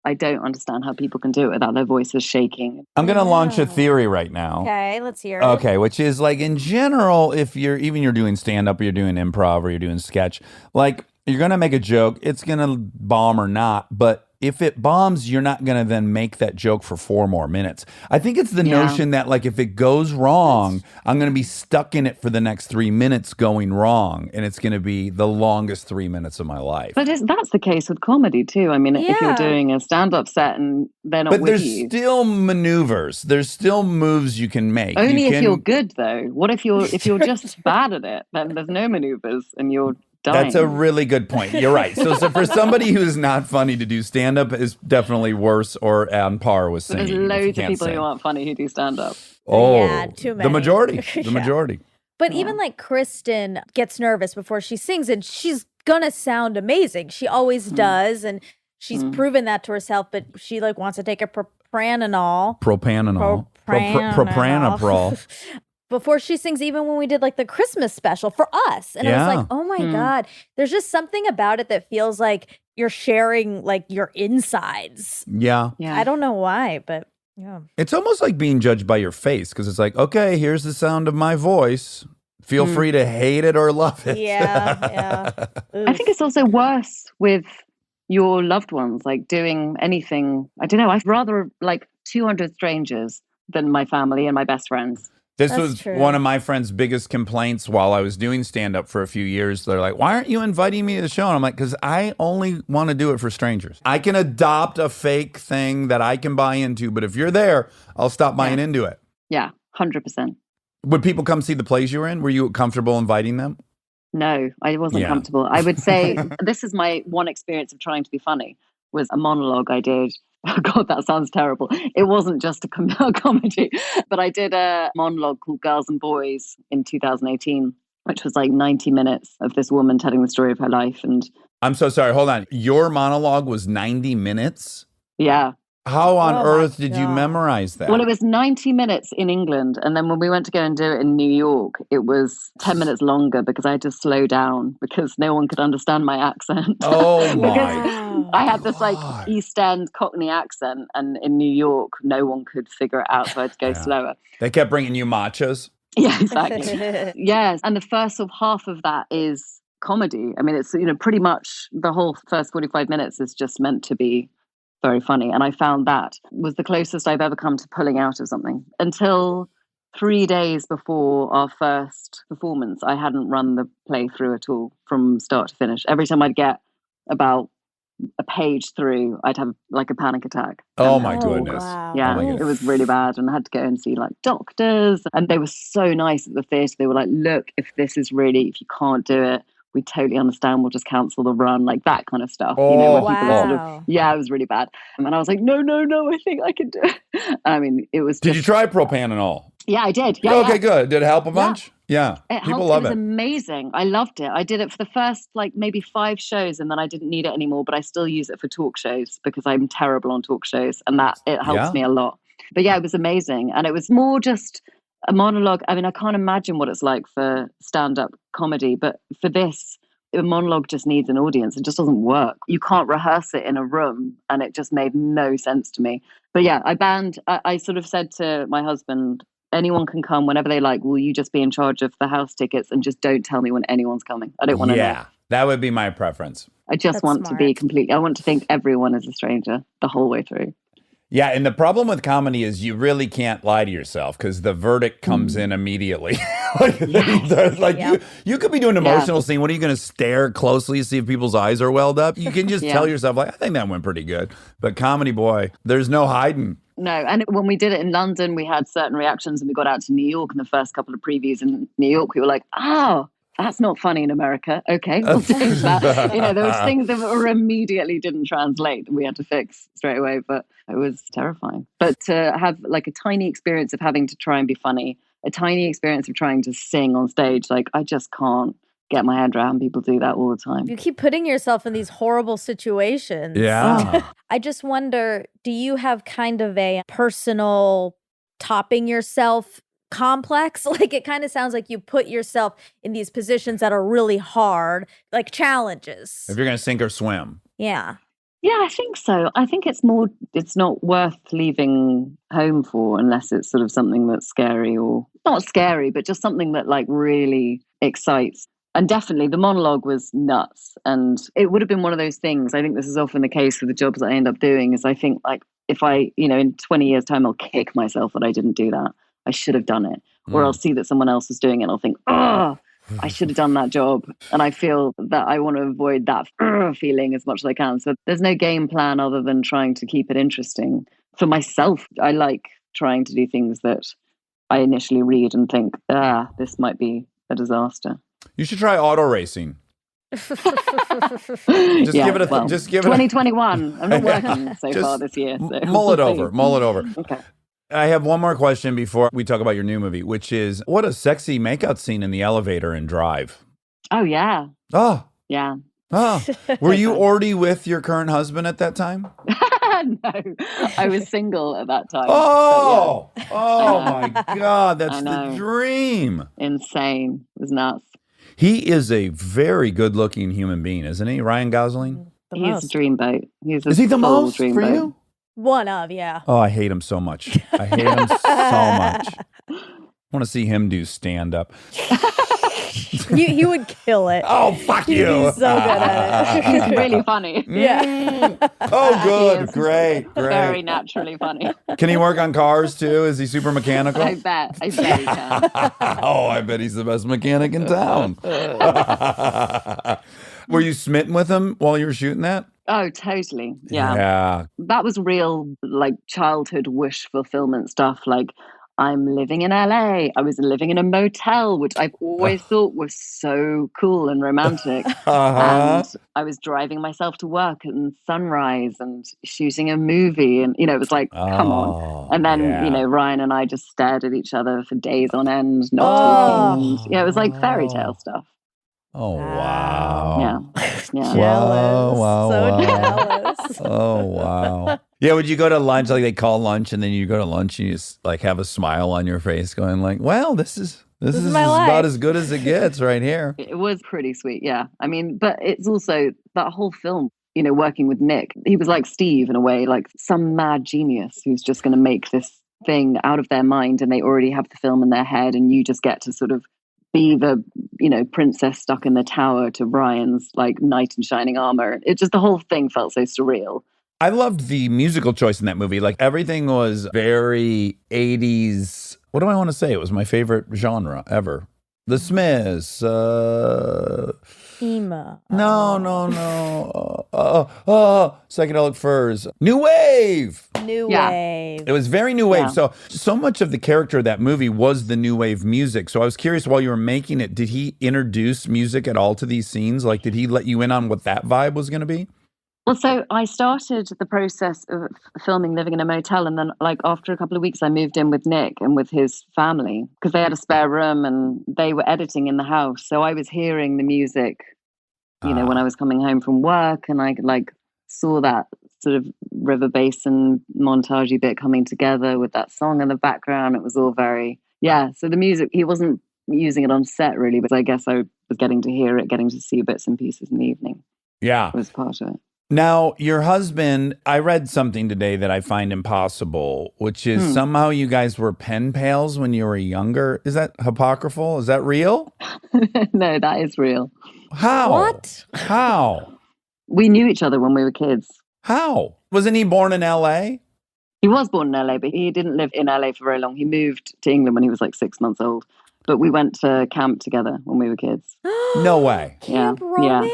I don't understand how people can do it without their voices shaking. I'm going to launch a theory right now. Okay, let's hear it. Okay, which is like in general, if you're doing stand-up or you're doing improv or you're doing sketch, like you're going to make a joke, it's going to bomb or not, but if it bombs, you're not going to then make that joke for 4 more minutes. I think it's the notion that like if it goes wrong, I'm going to be stuck in it for the next 3 minutes going wrong, and it's going to be the longest 3 minutes of my life. But that's the case with comedy too. I mean, if you're doing a stand-up set and they're not But with there's you. still maneuvers. There's still moves you can make. Only if you're good, though. What if you're just bad at it? Then there's no maneuvers and you're dying. That's a really good point. You're right. So for somebody who's not funny to do stand-up is definitely worse or on par with But singing. there's loads of can't people sing. who aren't funny who do stand-up. Oh, Yeah, too many. The majority. The Yeah. majority. But even like Kristen gets nervous before she sings, and she's gonna sound amazing. She always does, and she's proven that to herself. But she like wants to take a propranolol. Propanol. Propranolol. Before she sings, even when we did like the Christmas special for us. And I was like, oh my God, there's just something about it that feels like you're sharing like your insides. Yeah. I don't know why, but yeah. It's almost like being judged by your face because it's like, okay, here's the sound of my voice. Feel free to hate it or love it. Yeah. I think it's also worse with your loved ones, like doing anything. I don't know. I'd rather like 200 strangers than my family and my best friends. This That's was true. one of my friends' biggest complaints while I was doing stand-up for a few years. They're like, why aren't you inviting me to the show? And I'm like, because I only want to do it for strangers. I can adopt a fake thing that I can buy into, but if you're there, I'll stop buying into it. Yeah, 100%. Would people come see the plays you were in? Were you comfortable inviting them? No, I wasn't Yeah. comfortable. I would say this is my one experience of trying to be funny, was a monologue I did. Oh God, that sounds terrible. It wasn't just a comedy, but I did a monologue called Girls and Boys in 2018, which was like 90 minutes of this woman telling the story of her life. And I'm so sorry. Hold on. Your monologue was 90 minutes? yeah, How on Oh my earth did you God. memorize that? well, it was 90 minutes in England. And then when we went to go and do it in New York, it was 10 minutes longer because I had to slow down because no one could understand my accent. Oh my. Wow. I had this like God. East End Cockney accent, and in New York, no one could figure it out. So I had to go Yeah. slower. They kept bringing you matchas. Yeah, exactly. Yes. And the first sort of half of that is comedy. I mean, it's, pretty much the whole first 45 minutes is just meant to be very funny. And I found that was the closest I've ever come to pulling out of something. Until 3 days before our first performance, I hadn't run the play through at all from start to finish. Every time I'd get about a page through, I'd have like a panic attack. Oh And, my Oh, goodness. wow. yeah, my it goodness. was really bad. And I had to go and see like doctors. And they were so nice at the theatre. They were like, look, if you can't do it, we totally understand. We'll just cancel the run, like that kind of stuff. Oh, where people are sort of, Wow. yeah, it was really bad. And I was like, no, I think I can do it. I mean, it was Did just, you try propanol? yeah, I did. Yeah, Okay, yeah. good. Did it help a bunch? Yeah. It People helped. love It was it. amazing. I loved it. I did it for the first like maybe 5 shows, and then I didn't need it anymore. But I still use it for talk shows because I'm terrible on talk shows, and that it helps Yeah. me a lot. But yeah, it was amazing, and it was more just a monologue. I mean, I can't imagine what it's like for stand-up comedy, but for this, a monologue just needs an audience. It just doesn't work. You can't rehearse it in a room, and it just made no sense to me. But yeah, I sort of said to my husband, anyone can come whenever they like. Will you just be in charge of the house tickets and just don't tell me when anyone's coming? I don't want to know. Yeah. That would be my preference. I just That's want to be smart. I want to think everyone is a stranger the whole way through. Yeah, and the problem with comedy is you really can't lie to yourself because the verdict comes in immediately. Yep. you could be doing an emotional scene. What are you going to stare closely to see if people's eyes are welled up? You can just Yeah. tell yourself, like, I think that went pretty good. But comedy, boy, there's no hiding. No, and when we did it in London, we had certain reactions, and we got out to New York, and the first couple of previews in New York, we were like, oh, that's not funny in America. Okay, we'll change that. There was things that were immediately didn't translate, and we had to fix straight away, but it was terrifying. But to have like a tiny experience of having to try and be funny, a tiny experience of trying to sing on stage, like I just can't get my head around people do that all the time. You keep putting yourself in these horrible situations. Yeah. I just wonder, do you have kind of a personal topping yourself complex? Like it kind of sounds like you put yourself in these positions that are really hard, like challenges. If you're going to sink or swim. Yeah. Yeah, I think so. I think it's not worth leaving home for unless it's sort of something that's scary, or not scary, but just something that like really excites. And definitely the monologue was nuts. And it would have been one of those things. I think this is often the case with the jobs that I end up doing, is I think like if I, in 20 years time, I'll kick myself that I didn't do that. I should have done it. Or I'll see that someone else was doing it and I'll think, oh, I should have done that job. And I feel that I want to avoid that feeling as much as I can. So there's no game plan other than trying to keep it interesting. For myself, I like trying to do things that I initially read and think, this might be a disaster. You should try auto racing. Just give it a just give it 2021. I'm not working so Just far this year. So. mull it over. Mull it over. Okay. I have one more question before we talk about your new movie, which is what a sexy makeout scene in the elevator in Drive. Oh, yeah. Oh, Yeah. oh. Were you already with your current husband at that time? No, I was single at that time. Oh, But oh I my God. That's I the know. dream. yeah, insane. It was nuts. He is a very good looking human being, isn't he? Ryan Gosling? The He's a most. dreamboat. He's a Is he the full most for dreamboat. you? One of, yeah. Oh, I hate him so much. I hate him so much. I want to see him do stand up. He would kill it. Oh, fuck He'd you. be so good at it. He's really funny. Yeah. Oh, good. He is Great. Very naturally funny. Can he work on cars too? Is he super mechanical? I bet he can. Oh, I bet he's the best mechanic in town. Were you smitten with him while you were shooting that? Oh, totally. Yeah. Yeah. That was real, like, childhood wish fulfillment stuff. Like, I'm living in LA. I was living in a motel, which I've always thought was so cool and romantic. Uh-huh. And I was driving myself to work at sunrise and shooting a movie. And, it was like, come on. And then, yeah. Ryan and I just stared at each other for days on end, not talking. And, it was like fairy tale stuff. Oh, wow. Yeah. Yeah. Wow, wow, So wow. jealous. Oh, wow. Yeah, would you go to lunch, like they call lunch, and then you go to lunch and you just like have a smile on your face going like, well, this is my about life. as good as it gets right here. It was pretty sweet, yeah. I mean, but it's also that whole film, working with Nick, he was like Steve in a way, like some mad genius who's just going to make this thing out of their mind, and they already have the film in their head, and you just get to sort of be the, princess stuck in the tower to Ryan's like knight in shining armor. It just, the whole thing felt so surreal. I loved the musical choice in that movie. Like everything was very 80s. What do I want to say? It was my favorite genre ever. The Smiths. Ema. No. Psychedelic Furs. New Wave. New Yeah. wave. It was very new wave. Yeah. So much of the character of that movie was the new wave music. So I was curious, while you were making it, did he introduce music at all to these scenes? Like, did he let you in on what that vibe was going to be? Well, so I started the process of filming living in a motel, and then like after a couple of weeks I moved in with Nick and with his family because they had a spare room and they were editing in the house. So I was hearing the music, when I was coming home from work, and I like saw that sort of river basin montagey bit coming together with that song in the background. It was all very, so the music, he wasn't using it on set really, but I guess I was getting to hear it, getting to see bits and pieces in the evening. Yeah. It was part of it. Now, your husband, I read something today that I find impossible, which is somehow you guys were pen pals when you were younger. Is that apocryphal? Is that real? No, that is real. How? What? How? We knew each other when we were kids. How? Wasn't he born in L.A.? He was born in LA, but he didn't live in LA for very long. He moved to England when he was like 6 months old. But we went to camp together when we were kids. No way. Camp Yeah. romance?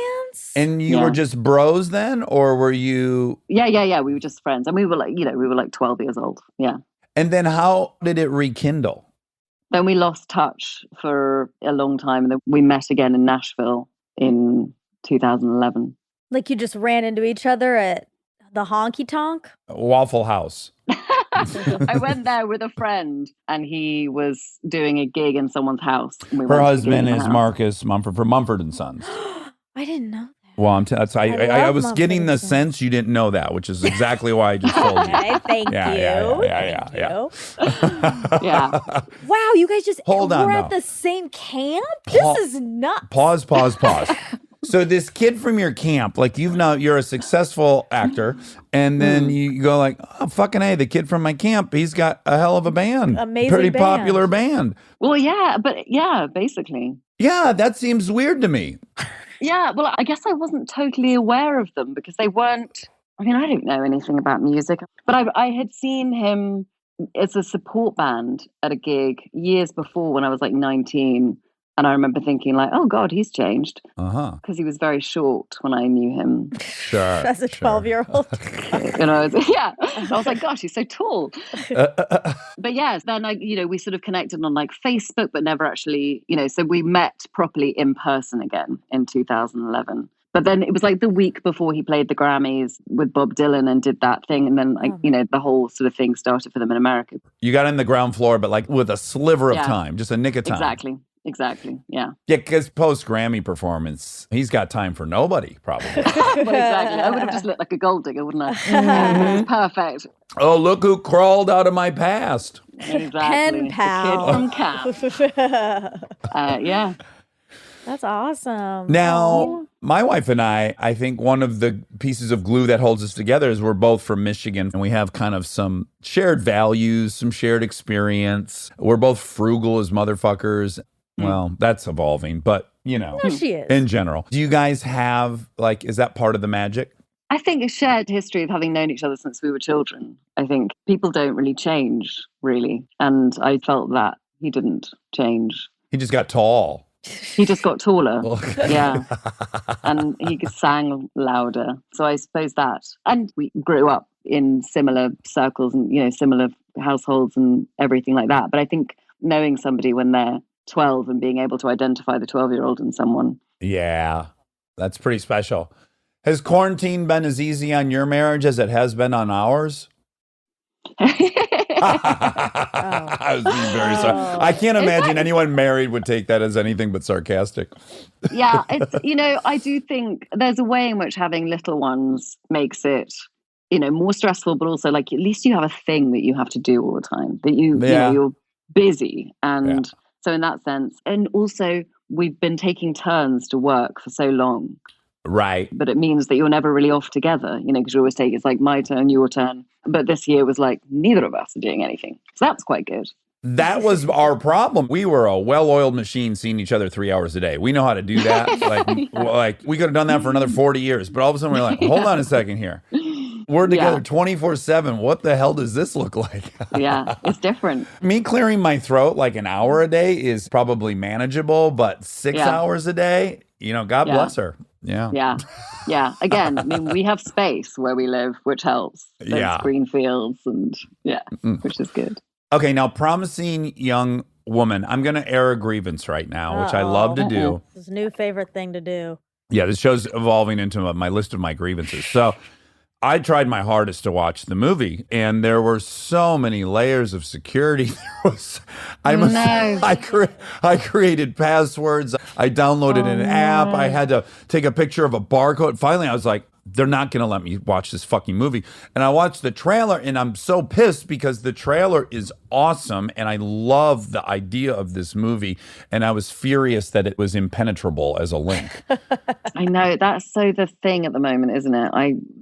And you were just bros then, or were you? Yeah. We were just friends. And we were like 12 years old. Yeah. And then how did it rekindle? Then we lost touch for a long time. And then we met again in Nashville in 2011. Like you just ran into each other at the honky tonk? Waffle House. I went there with a friend and he was doing a gig in someone's house. And we Her went to the husband gig in is the house. Marcus Mumford from Mumford & Sons. I didn't know that. Well, I love was Mumford getting and the Sons. sense you didn't know that, which is exactly why I just told you. Okay, thank Yeah, you. yeah. Thank you. Yeah. Wow, you guys just Hold on were now. at the same camp? Pa- This is nuts. Pause. So this kid from your camp, like you're a successful actor, and then you go like, oh, fucking A, the kid from my camp, he's got a hell of a band. Amazing Pretty band. popular band. Well, yeah, but yeah, basically. Yeah, that seems weird to me. Yeah, well, I guess I wasn't totally aware of them because they weren't. I mean, I don't know anything about music, but I had seen him as a support band at a gig years before when I was like 19. And I remember thinking like, oh God, he's changed Uh-huh. because he was very short when I knew him. Sure. As a 12-year-old. Yeah. I was like, gosh, he's so tall. But yes, then we sort of connected on like Facebook, but never actually, so we met properly in person again in 2011. But then it was like the week before he played the Grammys with Bob Dylan and did that thing. And then, the whole sort of thing started for them in America. You got in the ground floor, but like with a sliver of Yeah. time, just a nick of time. Exactly. Yeah. Yeah, because post-Grammy performance, he's got time for nobody, probably. Well, exactly. I would have just looked like a gold digger, wouldn't I? It was perfect. Oh, look who crawled out of my past. Exactly. Pen The pal. kid from camp. Yeah. That's awesome. Now, my wife and I think one of the pieces of glue that holds us together is we're both from Michigan and we have kind of some shared values, some shared experience. We're both frugal as motherfuckers. Well, that's evolving, but you know, No, she is. in general. Do you guys have, like, is that part of the magic? I think a shared history of having known each other since we were children. I think people don't really change, really. And I felt that he didn't change. He just got tall. He just got taller. Yeah. And he sang louder. So I suppose that. And we grew up in similar circles and, you know, similar households and everything like that. But I think knowing somebody when they're 12 and being able to identify the 12-year-old in someone. Yeah, that's pretty special. Has quarantine been as easy on your marriage as it has been on ours? I was being very sorry. I can't imagine anyone married would take that as anything but sarcastic. Yeah, it's, you know, I do think there's a way in which having little ones makes it, you know, more stressful, but also like at least you have a thing that you have to do all the time, that you know, you're busy. And so in that sense, and also we've been taking turns to work for so long. Right. But it means that you're never really off together, you know, because you always take, it's like my turn, your turn. But this year was like, neither of us are doing anything. So that's quite good. That was our problem. We were a well-oiled machine seeing each other 3 hours a day. We know how to do that. Like we could have done that for another 40 years. But all of a sudden we're like, hold on a second here. We're together 24/7. What the hell does this look like? Yeah, it's different. Me clearing my throat like an hour a day is probably manageable, but 6 hours a day, you know, God bless her. Yeah. Yeah. Yeah. Again, I mean, we have space where we live, which helps. There's green fields and which is good. Okay. Now, promising young woman, I'm going to air a grievance right now, which I love to do. His new favorite thing to do. Yeah. This show's evolving into my list of my grievances. So I tried my hardest to watch the movie, and there were so many layers of security. I created passwords. I downloaded an app. I had to take a picture of a barcode. Finally, I was like, they're not going to let me watch this fucking movie. And I watched the trailer, and I'm so pissed because the trailer is awesome, and I love the idea of this movie. And I was furious that it was impenetrable as a link. I know, that's so the thing at the moment, isn't it?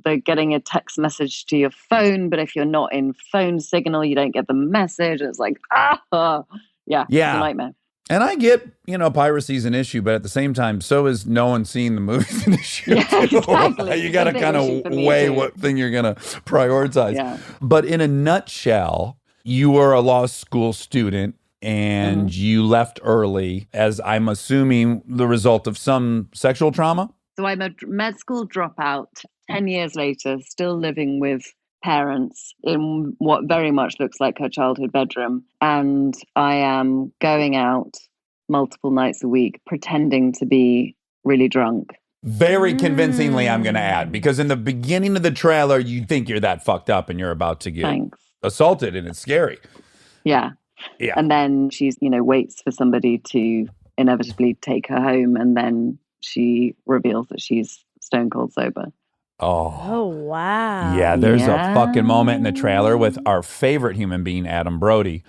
They're getting a text message to your phone, but if you're not in phone signal, you don't get the message. It's like, it's a nightmare. And I get, you know, piracy's an issue, but at the same time, so is no one seeing the movie's an issue. Yeah, exactly. You got to kind of weigh what thing you're going to prioritize. Yeah. But in a nutshell, you were a law school student and you left early, as I'm assuming the result of some sexual trauma? So I'm a med school dropout 10 years later, still living with parents in what very much looks like her childhood bedroom. And I am going out multiple nights a week, pretending to be really drunk. Very convincingly, I'm going to add, because in the beginning of the trailer, you think you're that fucked up and you're about to get assaulted, and it's scary. Yeah. And then she's, you know, waits for somebody to inevitably take her home, and then she reveals that she's stone cold sober. Oh, wow. Yeah, there's a fucking moment in the trailer with our favorite human being, Adam Brody.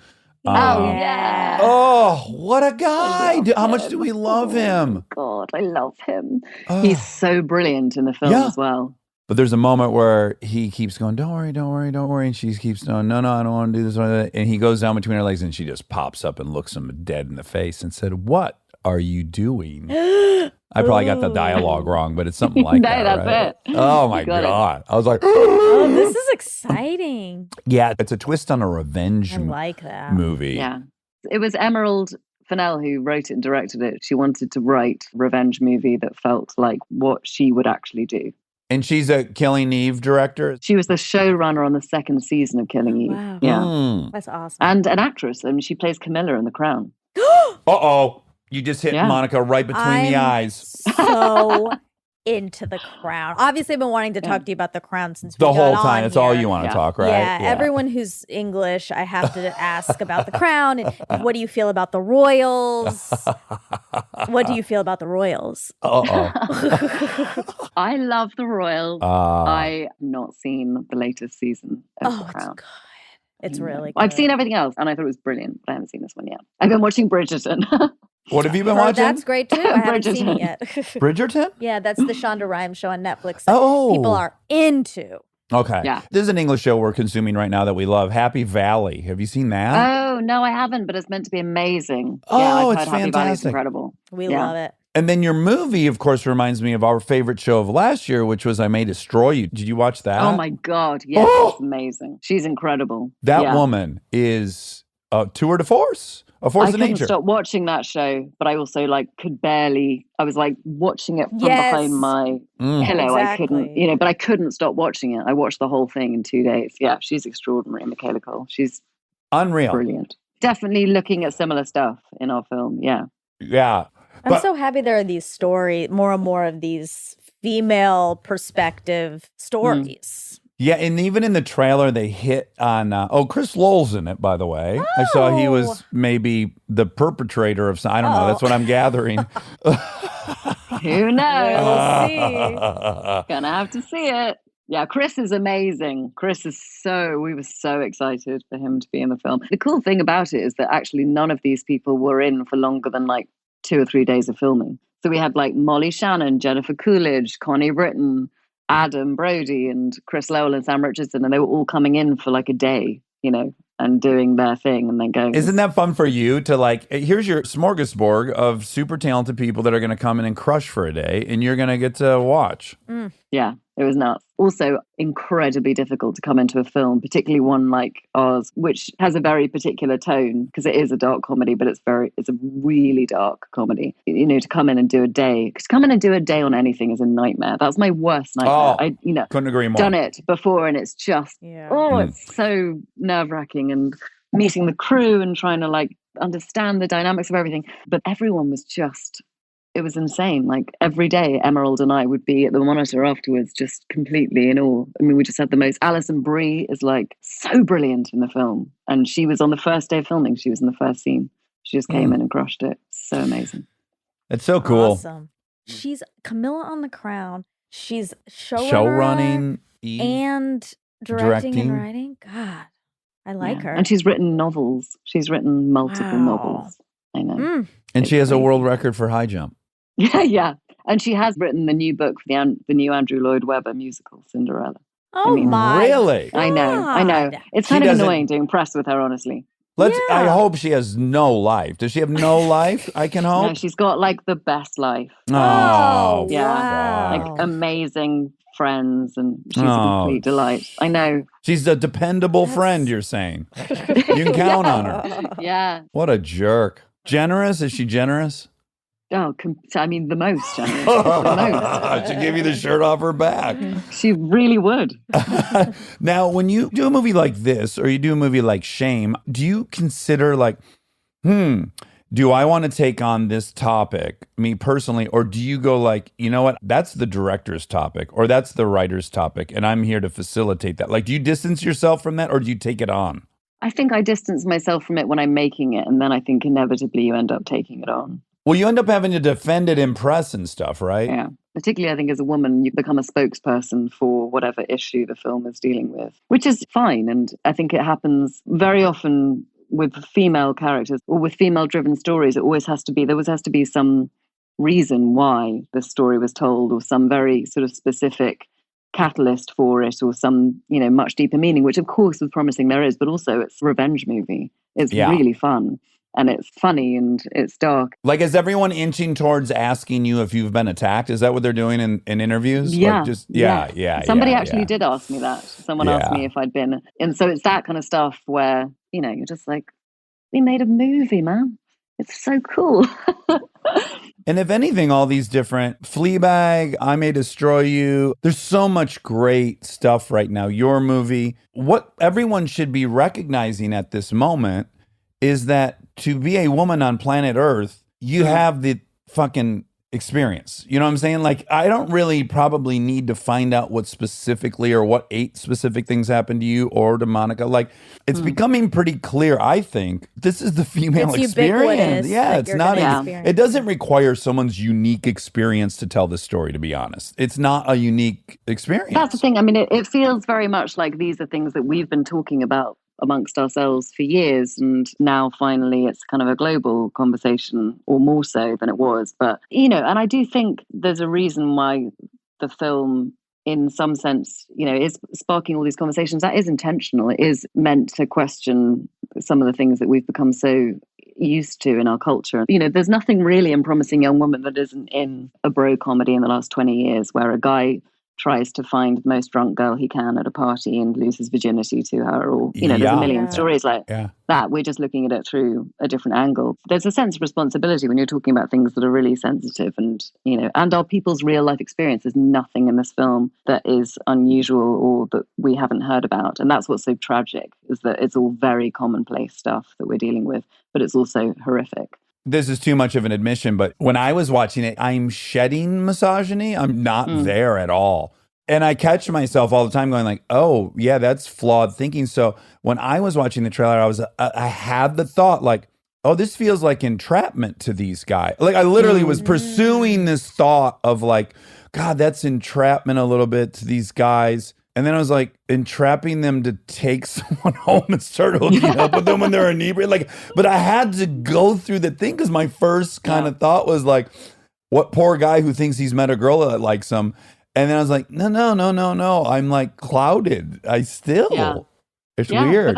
Oh, what a guy. How much do we love him? God, I love him. He's so brilliant in the film as well. But there's a moment where he keeps going, don't worry, don't worry, don't worry. And she keeps going, no, I don't want to do this or that. And he goes down between her legs and she just pops up and looks him dead in the face and said, what are you doing? I probably got the dialogue wrong, but it's something like that. That's right? it. Oh my God. I was like, oh, this is exciting. Yeah, it's a twist on a revenge I like that. movie. Yeah. It was Emerald Fennell who wrote it and directed it. She wanted to write a revenge movie that felt like what she would actually do. And she's a Killing Eve director? She was the showrunner on the second season of Killing Eve. Wow. Yeah. That's awesome. And an actress. I mean, she plays Camilla in The Crown. Uh-oh. You just hit Monica right between the eyes. So into The Crown. Obviously, I've been wanting to talk to you about The Crown since the we whole got time. on That's here. all you want to talk, right? Yeah, everyone who's English, I have to ask about The Crown. And what do you feel about the royals? What do you feel about the royals? I love the royals. I have not seen the latest season of The Crown. It's good. It's really good. I've seen everything else, and I thought it was brilliant, but I haven't seen this one yet. I've been watching Bridgerton. What have you been watching? That's great too. I haven't seen it yet. Bridgerton? Yeah, that's the Shonda Rhimes show on Netflix that people are into. Okay. Yeah. There's an English show we're consuming right now that we love, Happy Valley. Have you seen that? Oh, no, I haven't, but it's meant to be amazing. Oh, I've it's heard Happy Valley's fantastic. incredible. We love it. And then your movie, of course, reminds me of our favorite show of last year, which was I May Destroy You. Did you watch that? Oh my God. Yes, Oh! it's amazing. She's incredible. That Yeah. woman is a tour de force, a force I of couldn't nature. stop watching that show, but I also could barely. I was watching it from Yes. behind my Mm. pillow. I couldn't, Exactly. but I couldn't stop watching it. I watched the whole thing in 2 days. Yeah, she's extraordinary, Michaela Cole. She's Unreal. brilliant. Definitely looking at similar stuff in our film. Yeah. Yeah. I'm But- so happy there are these stories, more and more of these female perspective stories. Yeah, and even in the trailer, they hit on. Chris Lowell's in it, by the way. I saw he Oh. was maybe the perpetrator of some. I don't know. That's what I'm gathering. Who knows? We'll see. Gonna have to see it. Yeah, Chris is amazing. We were so excited for him to be in the film. The cool thing about it is that actually none of these people were in for longer than 2 or 3 days of filming. So we had Molly Shannon, Jennifer Coolidge, Connie Britton, Adam Brody, and Chris Lowell and Sam Richardson, and they were all coming in for a day, and doing their thing and then going. Isn't that fun for you to here's your smorgasbord of super talented people that are going to come in and crush for a day, and you're going to get to watch. Yeah, it was nuts. Also, incredibly difficult to come into a film, particularly one like ours, which has a very particular tone because it is a dark comedy, but it's a really dark comedy. To come in and do a day, because come in and do a day on anything is a nightmare. That's my worst nightmare. Oh, couldn't agree more. Done it before, and it's just Yeah. it's so nerve wracking, and meeting the crew and trying to understand the dynamics of everything. But everyone was it was insane. Every day, Emerald and I would be at the monitor afterwards, just completely in awe. I mean, we just had the most. Alison Brie is so brilliant in the film, and she was on the first day of filming. She was in the first scene. She just came in and crushed it. So amazing. It's so cool. Awesome. She's Camilla on the Crown. She's Show showrunner running and directing directing. and writing. God, I like Yeah. her. And she's written novels. She's written multiple Wow. novels. I know. Mm. and she has a crazy. world record for high jump. Yeah, yeah. And she has written the new book for the new Andrew Lloyd Webber musical, Cinderella. Oh mean, my! Really? I know. God. It's She kind of doesn't- annoying doing press with her, honestly. I Yeah. hope she has no life. Does she have no life? I can hope. No, she's got the best life. Oh, Yeah. fuck. Amazing friends, and she's a Oh. complete delight. I know. She's a dependable friend, you're saying. You can count on her. Yeah. What a jerk. Generous? Is she generous? Oh, the most generous. The most. She'd give you the shirt off her back. She really would. Now, when you do a movie like this, or you do a movie like Shame, do you consider do I want to take on this topic, me personally, or do you go you know what, that's the director's topic, or that's the writer's topic, and I'm here to facilitate that? Do you distance yourself from that, or do you take it on? I think I distance myself from it when I'm making it, and then I think inevitably you end up taking it on. Well, you end up having to defend it in press and stuff, right? Yeah. Particularly, I think, as a woman, you become a spokesperson for whatever issue the film is dealing with, which is fine. And I think it happens very often with female characters or with female-driven stories. There always has to be some reason why the story was told, or some very sort of specific catalyst for it, or some, much deeper meaning, which of course with Promising there is, but also it's a revenge movie. It's really fun. And it's funny and it's dark. Is everyone inching towards asking you if you've been attacked? Is that what they're doing in interviews? Yeah. Somebody yeah, actually yeah. did ask me that. Someone asked me if I'd been. And so it's that kind of stuff where, you're just we made a movie, man. It's so cool. And if anything, all these different Fleabag, I May Destroy You, there's so much great stuff right now. Your movie, what everyone should be recognizing at this moment is that to be a woman on planet Earth, you have the fucking experience. You know what I'm saying? I don't really probably need to find out what specifically or what 8 specific things happened to you or to Monica. It's becoming pretty clear, I think. This is the female It's experience. ubiquitous Yeah, that it's you're not. gonna experience It doesn't require someone's unique experience to tell the story, to be honest. It's not a unique experience. That's the thing. I mean, it feels very much like these are things that we've been talking about amongst ourselves for years, and now finally it's kind of a global conversation, or more so than it was. But and I do think there's a reason why the film, in some sense, is sparking all these conversations. That is intentional. It is meant to question some of the things that we've become so used to in our culture. You know, there's nothing really in Promising Young Woman that isn't in a bro comedy in the last 20 years, where a guy tries to find the most drunk girl he can at a party and loses virginity to her, or, you know, there's a million stories like that. We're just looking at it through a different angle. There's a sense of responsibility when you're talking about things that are really sensitive and, you know, and our people's real life experience. There's nothing in this film that is unusual or that we haven't heard about. And that's what's so tragic, is that it's all very commonplace stuff that we're dealing with, but it's also horrific. This is too much of an admission, but when I was watching it, I'm shedding misogyny. I'm not there at all. And I catch myself all the time going like, oh, yeah, that's flawed thinking. So when I was watching the trailer, I had the thought like, oh, this feels like entrapment to these guys. Like I literally was pursuing this thought of like, God, that's entrapment a little bit to these guys. And then I was like, entrapping them to take someone home and start hooking up with them when they're inebriated. Like, but I had to go through the thing because my first kind of thought was like, what poor guy who thinks he's met a girl that likes him. And then I was like, no. I'm like clouded. It's weird.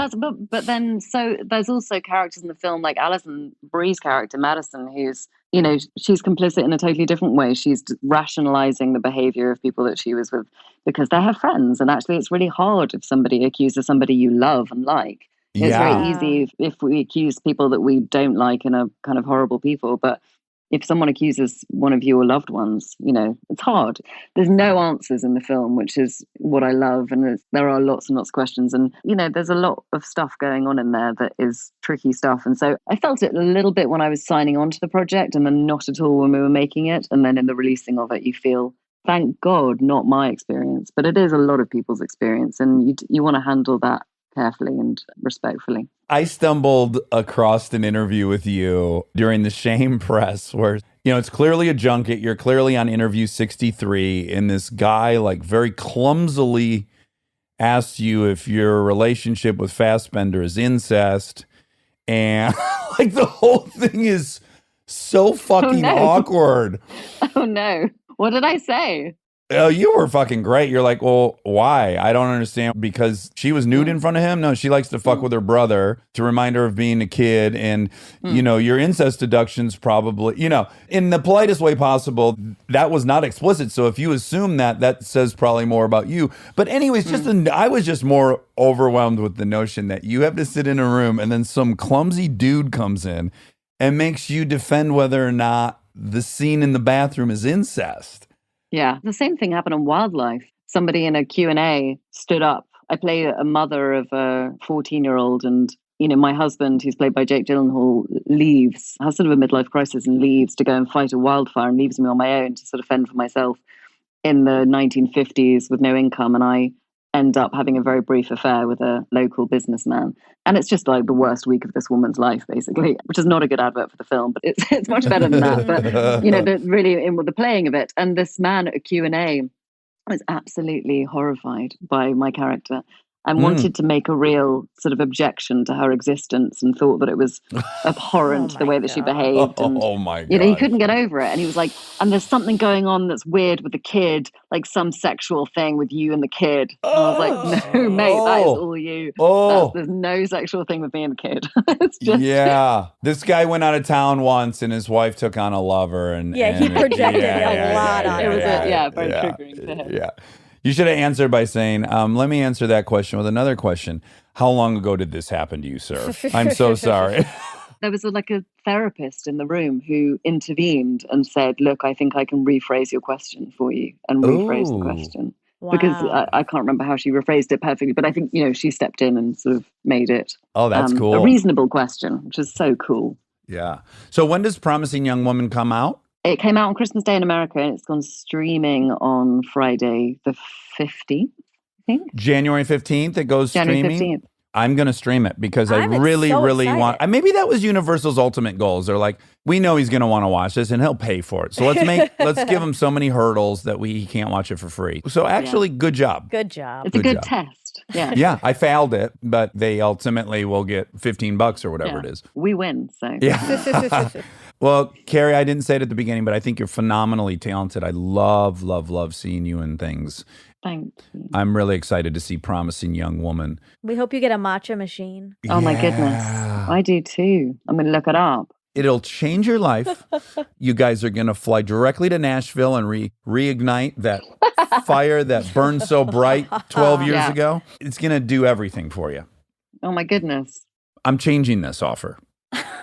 But then so there's also characters in the film like Alison Brie's character, Madison, who's, you know, she's complicit in a totally different way. She's rationalizing the behavior of people that she was with because they're her friends. And actually, it's really hard if somebody accuses somebody you love and like. It's very easy if we accuse people that we don't like and are kind of horrible people. But if someone accuses one of your loved ones, you know, it's hard. There's no answers in the film, which is what I love. And there are lots and lots of questions. And, you know, there's a lot of stuff going on in there that is tricky stuff. And so I felt it a little bit when I was signing on to the project and then not at all when we were making it. And then in the releasing of it, you feel, thank God, not my experience. But it is a lot of people's experience. And you want to handle that carefully and respectfully. I stumbled across an interview with you during the Shame Press where, you know, it's clearly a junket. You're clearly on interview 63 and this guy like very clumsily asks you if your relationship with Fassbender is incest. And like the whole thing is so fucking awkward. Oh no. What did I say? Oh, you were fucking great. You're like, well, why? I don't understand. Because she was nude in front of him? No, she likes to fuck with her brother to remind her of being a kid. And, you know, your incest deductions probably, you know, in the politest way possible, that was not explicit. So if you assume that, that says probably more about you. But anyways, I was just more overwhelmed with the notion that you have to sit in a room and then some clumsy dude comes in and makes you defend whether or not the scene in the bathroom is incest. Yeah, the same thing happened on Wildlife. Somebody in a Q&A stood up. I play a mother of a 14-year-old and, you know, my husband, who's played by Jake Gyllenhaal, has sort of a midlife crisis and leaves to go and fight a wildfire and leaves me on my own to sort of fend for myself in the 1950s with no income. And I end up having a very brief affair with a local businessman. And it's just like the worst week of this woman's life, basically, which is not a good advert for the film, but it's much better than that. But, you know, really in the playing of it. And this man at a Q&A was absolutely horrified by my character and wanted to make a real sort of objection to her existence and thought that it was abhorrent the way that she behaved. And, oh my God. You know, he couldn't get over it. And he was like, and there's something going on that's weird with the kid, like some sexual thing with you and the kid. And I was like, no, mate, that is all you. There's no sexual thing with me and the kid. It's just, this guy went out of town once and his wife took on a lover. And he projected a lot on it. It was very triggering for him. Yeah. You should have answered by saying, let me answer that question with another question. How long ago did this happen to you, sir? I'm so sorry. There was like a therapist in the room who intervened and said, look, I think I can rephrase your question for you and rephrase the question. Wow. Because I can't remember how she rephrased it perfectly, but I think, you know, she stepped in and sort of made it that's cool. a reasonable question, which is so cool. Yeah. So when does Promising Young Woman come out? It came out on Christmas Day in America and it's gone streaming on Friday the 15th, I think. January 15th, it goes January streaming? 15th. I'm going to stream it because I I'm really so want. excited. Maybe that was Universal's ultimate goals. They're like, we know he's going to want to watch this and he'll pay for it. So let's give him so many hurdles that he can't watch it for free. So actually, good job. Good job. It's a good test. Yeah. Yeah, I failed it, but they ultimately will get $15 or whatever it is. We win. So Yeah. Well, Carey, I didn't say it at the beginning, but I think you're phenomenally talented. I love seeing you in things. Thank you. I'm really excited to see Promising Young Woman. We hope you get a matcha machine. Oh my goodness. Yeah. I do too. I'm going to look it up. It'll change your life. You guys are going to fly directly to Nashville and reignite that fire that burned so bright 12 years Yeah. ago. It's going to do everything for you. Oh my goodness. I'm changing this offer.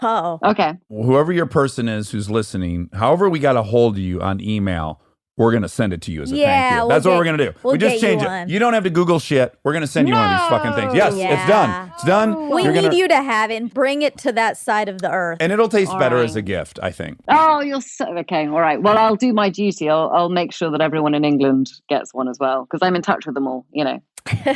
Oh. Okay. Whoever your person is who's listening, however we got a hold of you on email, we're going to send it to you as a Yeah, thank you. we'll That's what get- we're going to do. we'll We just get you change it. one. You don't have to Google shit. We're going to send you one of these fucking things. Yes, Yeah. it's done. It's done. We You're need gonna- you to have it and bring it to that side of the earth. And it'll taste All better right. as a gift, I think. Oh, you're so okay. All right. Well, I'll do my duty. I'll make sure that everyone in England gets one as well because I'm in touch with them all. You know.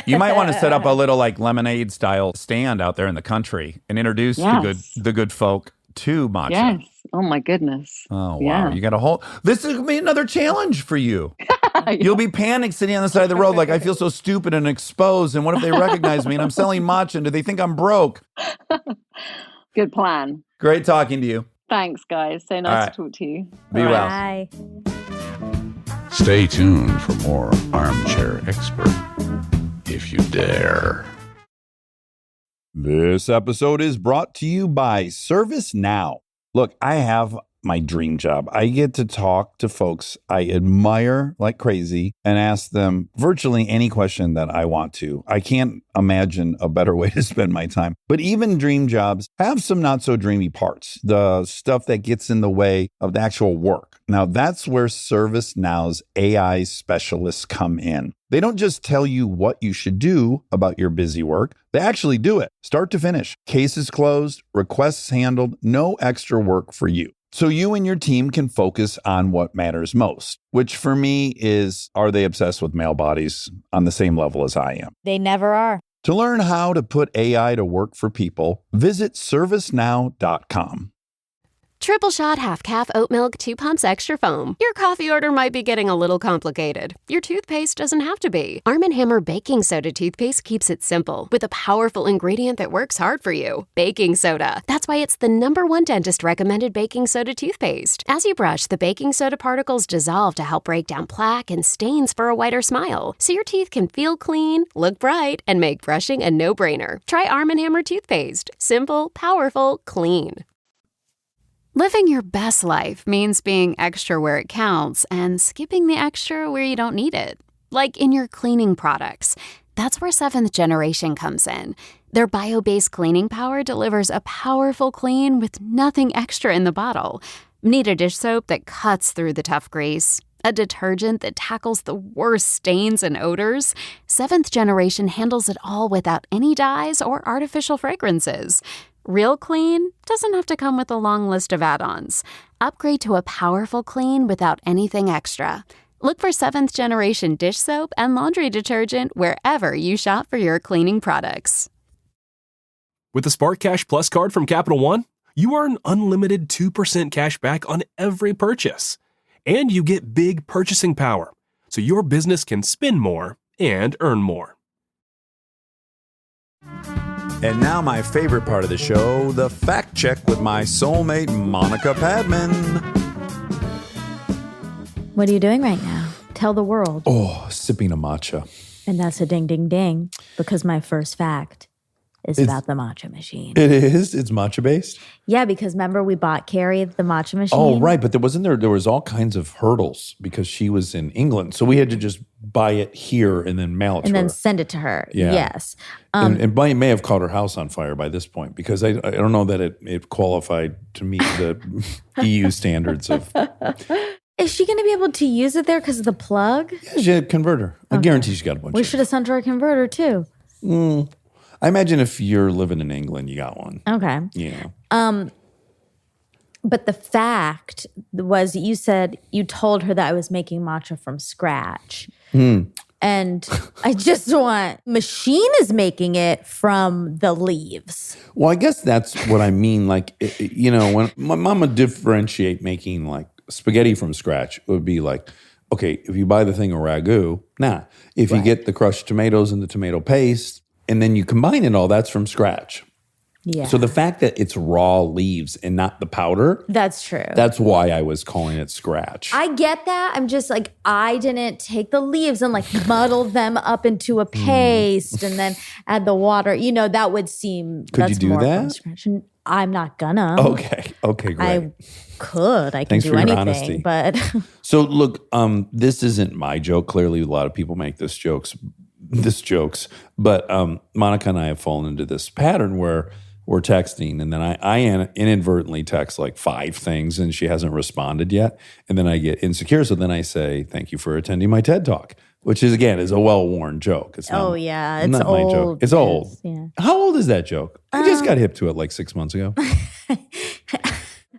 You might want to set up a little like lemonade style stand out there in the country and introduce Yes. the good folk to matcha. Yes. Oh my goodness. Oh wow! Yeah. You got a whole. This is gonna be another challenge for you. You'll be panicked sitting on the side of the road, like I feel so stupid and exposed. And what if they recognize me and I'm selling matcha? And do they think I'm broke? Good plan. Great talking to you. Thanks, guys. So All nice right. to talk to you. Be All well. Bye. Stay tuned for more Armchair Expert, if you dare. This episode is brought to you by ServiceNow. Look, I have my dream job. I get to talk to folks I admire like crazy and ask them virtually any question that I want to. I can't imagine a better way to spend my time. But even dream jobs have some not so dreamy parts, the stuff that gets in the way of the actual work. Now, that's where ServiceNow's AI specialists come in. They don't just tell you what you should do about your busy work. They actually do it, start to finish. Cases closed, requests handled, no extra work for you. So you and your team can focus on what matters most, which for me is, are they obsessed with male bodies on the same level as I am? They never are. To learn how to put AI to work for people, visit servicenow.com. Triple shot half calf oat milk 2 pumps extra foam. Your coffee order might be getting a little complicated. Your toothpaste doesn't have to be. Arm & Hammer baking soda toothpaste keeps it simple with a powerful ingredient that works hard for you. Baking soda. That's why it's the #1 dentist recommended baking soda toothpaste. As you brush, the baking soda particles dissolve to help break down plaque and stains for a whiter smile. So your teeth can feel clean, look bright, and make brushing a no-brainer. Try Arm & Hammer toothpaste. Simple, powerful, clean. Living your best life means being extra where it counts and skipping the extra where you don't need it. Like in your cleaning products. That's where 7th Generation comes in. Their bio-based cleaning power delivers a powerful clean with nothing extra in the bottle. Need a dish soap that cuts through the tough grease? A detergent that tackles the worst stains and odors? 7th Generation handles it all without any dyes or artificial fragrances. Real clean doesn't have to come with a long list of add-ons. Upgrade to a powerful clean without anything extra. Look for 7th Generation dish soap and laundry detergent wherever you shop for your cleaning products. With the Spark Cash Plus card from Capital One, you earn unlimited 2% cash back on every purchase. And you get big purchasing power, so your business can spend more and earn more. And now my favorite part of the show, the fact check with my soulmate, Monica Padman. What are you doing right now? Tell the world. Oh, sipping a matcha. And that's a ding, ding, ding, because my first fact is about the matcha machine. It is? It's matcha based? Yeah, because remember we bought Carey the matcha machine? Oh, right. But there was all kinds of hurdles because she was in England. So we had to just buy it here and then mail it And to then her. send it to her. Yeah. Yes. And it may have caught her house on fire by this point because I don't know that it qualified to meet the EU standards of Is she going to be able to use it there because of the plug? yeah, she had a converter. I guarantee she got a bunch We of should have sent her a converter too. I imagine if you're living in England, you got one. Okay. You know. But the fact was you said you told her that I was making matcha from scratch. And I just want, machine is making it from the leaves. Well, I guess that's what I mean. Like, you know, when my mom would differentiate making like spaghetti from scratch, it would be like, okay, if you buy the thing of ragu, nah. If you get the crushed tomatoes and the tomato paste, and then you combine it all, that's from scratch. Yeah. So the fact that it's raw leaves and not the powder, That's true. that's why I was calling it scratch. I get that. I'm just like, I didn't take the leaves and like muddle them up into a paste and then add the water. You know, that would seem. Could you that's do more that? From scratch. And I'm not gonna. Okay, great. I could. I can Thanks do for your anything, honesty. but So look, this isn't my joke. Clearly, a lot of people make this jokes, but Monica and I have fallen into this pattern where we're texting, and then I inadvertently text like 5 things, and she hasn't responded yet, and then I get insecure. So then I say, "Thank you for attending my TED Talk," which is again is a well-worn joke. It's not, it's not my joke. old. It's old. Yeah. How old is that joke? I just got hip to it like 6 months ago.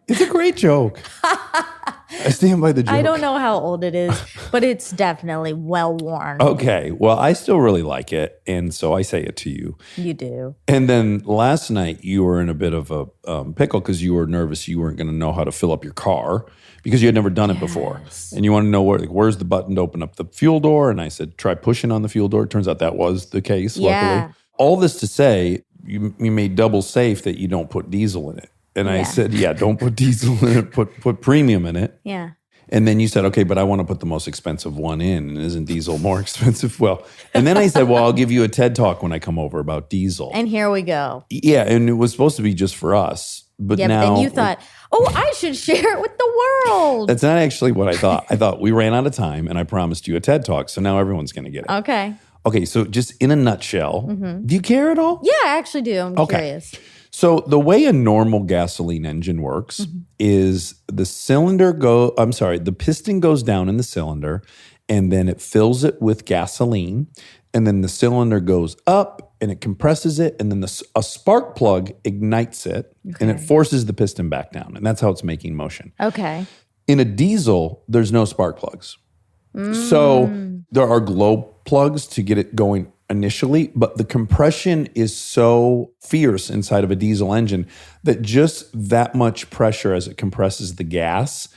It's a great joke. I stand by the joke. I don't know how old it is, but it's definitely well worn. Okay. Well, I still really like it. And so I say it to you. You do. And then last night you were in a bit of a pickle because you were nervous you weren't going to know how to fill up your car because you had never done it before. And you want to know where's the button to open up the fuel door. And I said, try pushing on the fuel door. It turns out that was the case, luckily. All this to say, you made double safe that you don't put diesel in it. And I said, don't put diesel in it, put premium in it. Yeah. And then you said, okay, but I want to put the most expensive one in. And isn't diesel more expensive? Well, and then I said, well, I'll give you a TED Talk when I come over about diesel. And here we go. Yeah, and it was supposed to be just for us. But now. But then you thought, I should share it with the world. That's not actually what I thought. I thought we ran out of time and I promised you a TED Talk. So now everyone's going to get it. Okay. Okay, so just in a nutshell, do you care at all? Yeah, I actually do. I'm curious. So the way a normal gasoline engine works is the piston goes down in the cylinder and then it fills it with gasoline and then the cylinder goes up and it compresses it and then a spark plug ignites it and it forces the piston back down and that's how it's making motion. Okay. In a diesel, there's no spark plugs. So there are glow plugs to get it going initially, but the compression is so fierce inside of a diesel engine that just that much pressure as it compresses the gas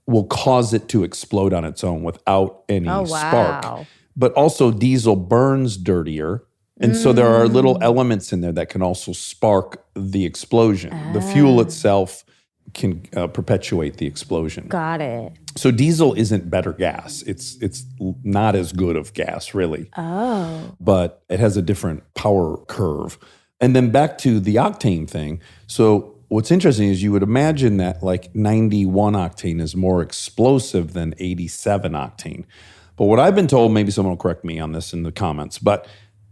will cause it to explode on its own without any spark. But also diesel burns dirtier. And so there are little elements in there that can also spark the explosion. The fuel itself can perpetuate the explosion. Got it. So diesel isn't better gas. It's not as good of gas, really. Oh. But it has a different power curve. And then back to the octane thing. So what's interesting is you would imagine that like 91 octane is more explosive than 87 octane. But what I've been told, maybe someone will correct me on this in the comments, but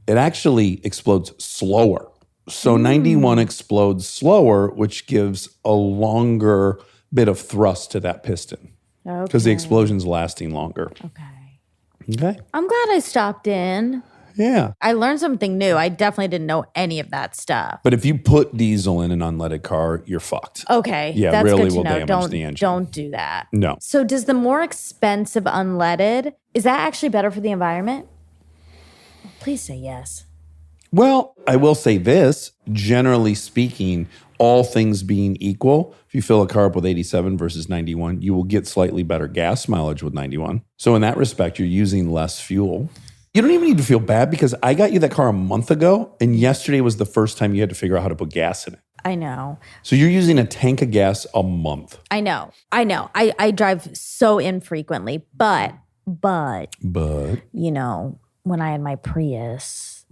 it actually explodes slower. So 91 explodes slower, which gives a longer bit of thrust to that piston. Because the explosion's lasting longer. Okay. I'm glad I stopped in. Yeah. I learned something new. I definitely didn't know any of that stuff. But if you put diesel in an unleaded car, you're fucked. Okay. Yeah, that's really good to will know. damage the engine. Don't do that. No. So does the more expensive unleaded, is that actually better for the environment? Please say yes. Well, I will say this, generally speaking, all things being equal, if you fill a car up with 87 versus 91, you will get slightly better gas mileage with 91. So in that respect, you're using less fuel. You don't even need to feel bad because I got you that car a month ago, and yesterday was the first time you had to figure out how to put gas in it. I know. So you're using a tank of gas a month. I know. I drive so infrequently, but you know, when I had my Prius,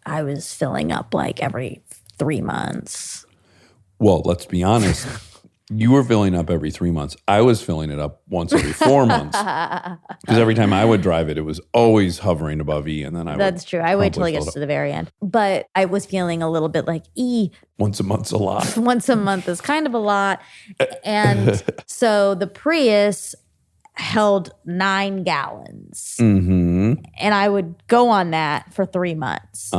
I was filling up like every 3 months. Well, let's be honest. You were filling up every 3 months. I was filling it up once every 4 months. Because every time I would drive it, it was always hovering above E. And then That's true. I wait till it gets to the very end. But I was feeling a little bit like once a month's a lot. Once a month is kind of a lot. And so the Prius held 9 gallons. And I would go on that for 3 months.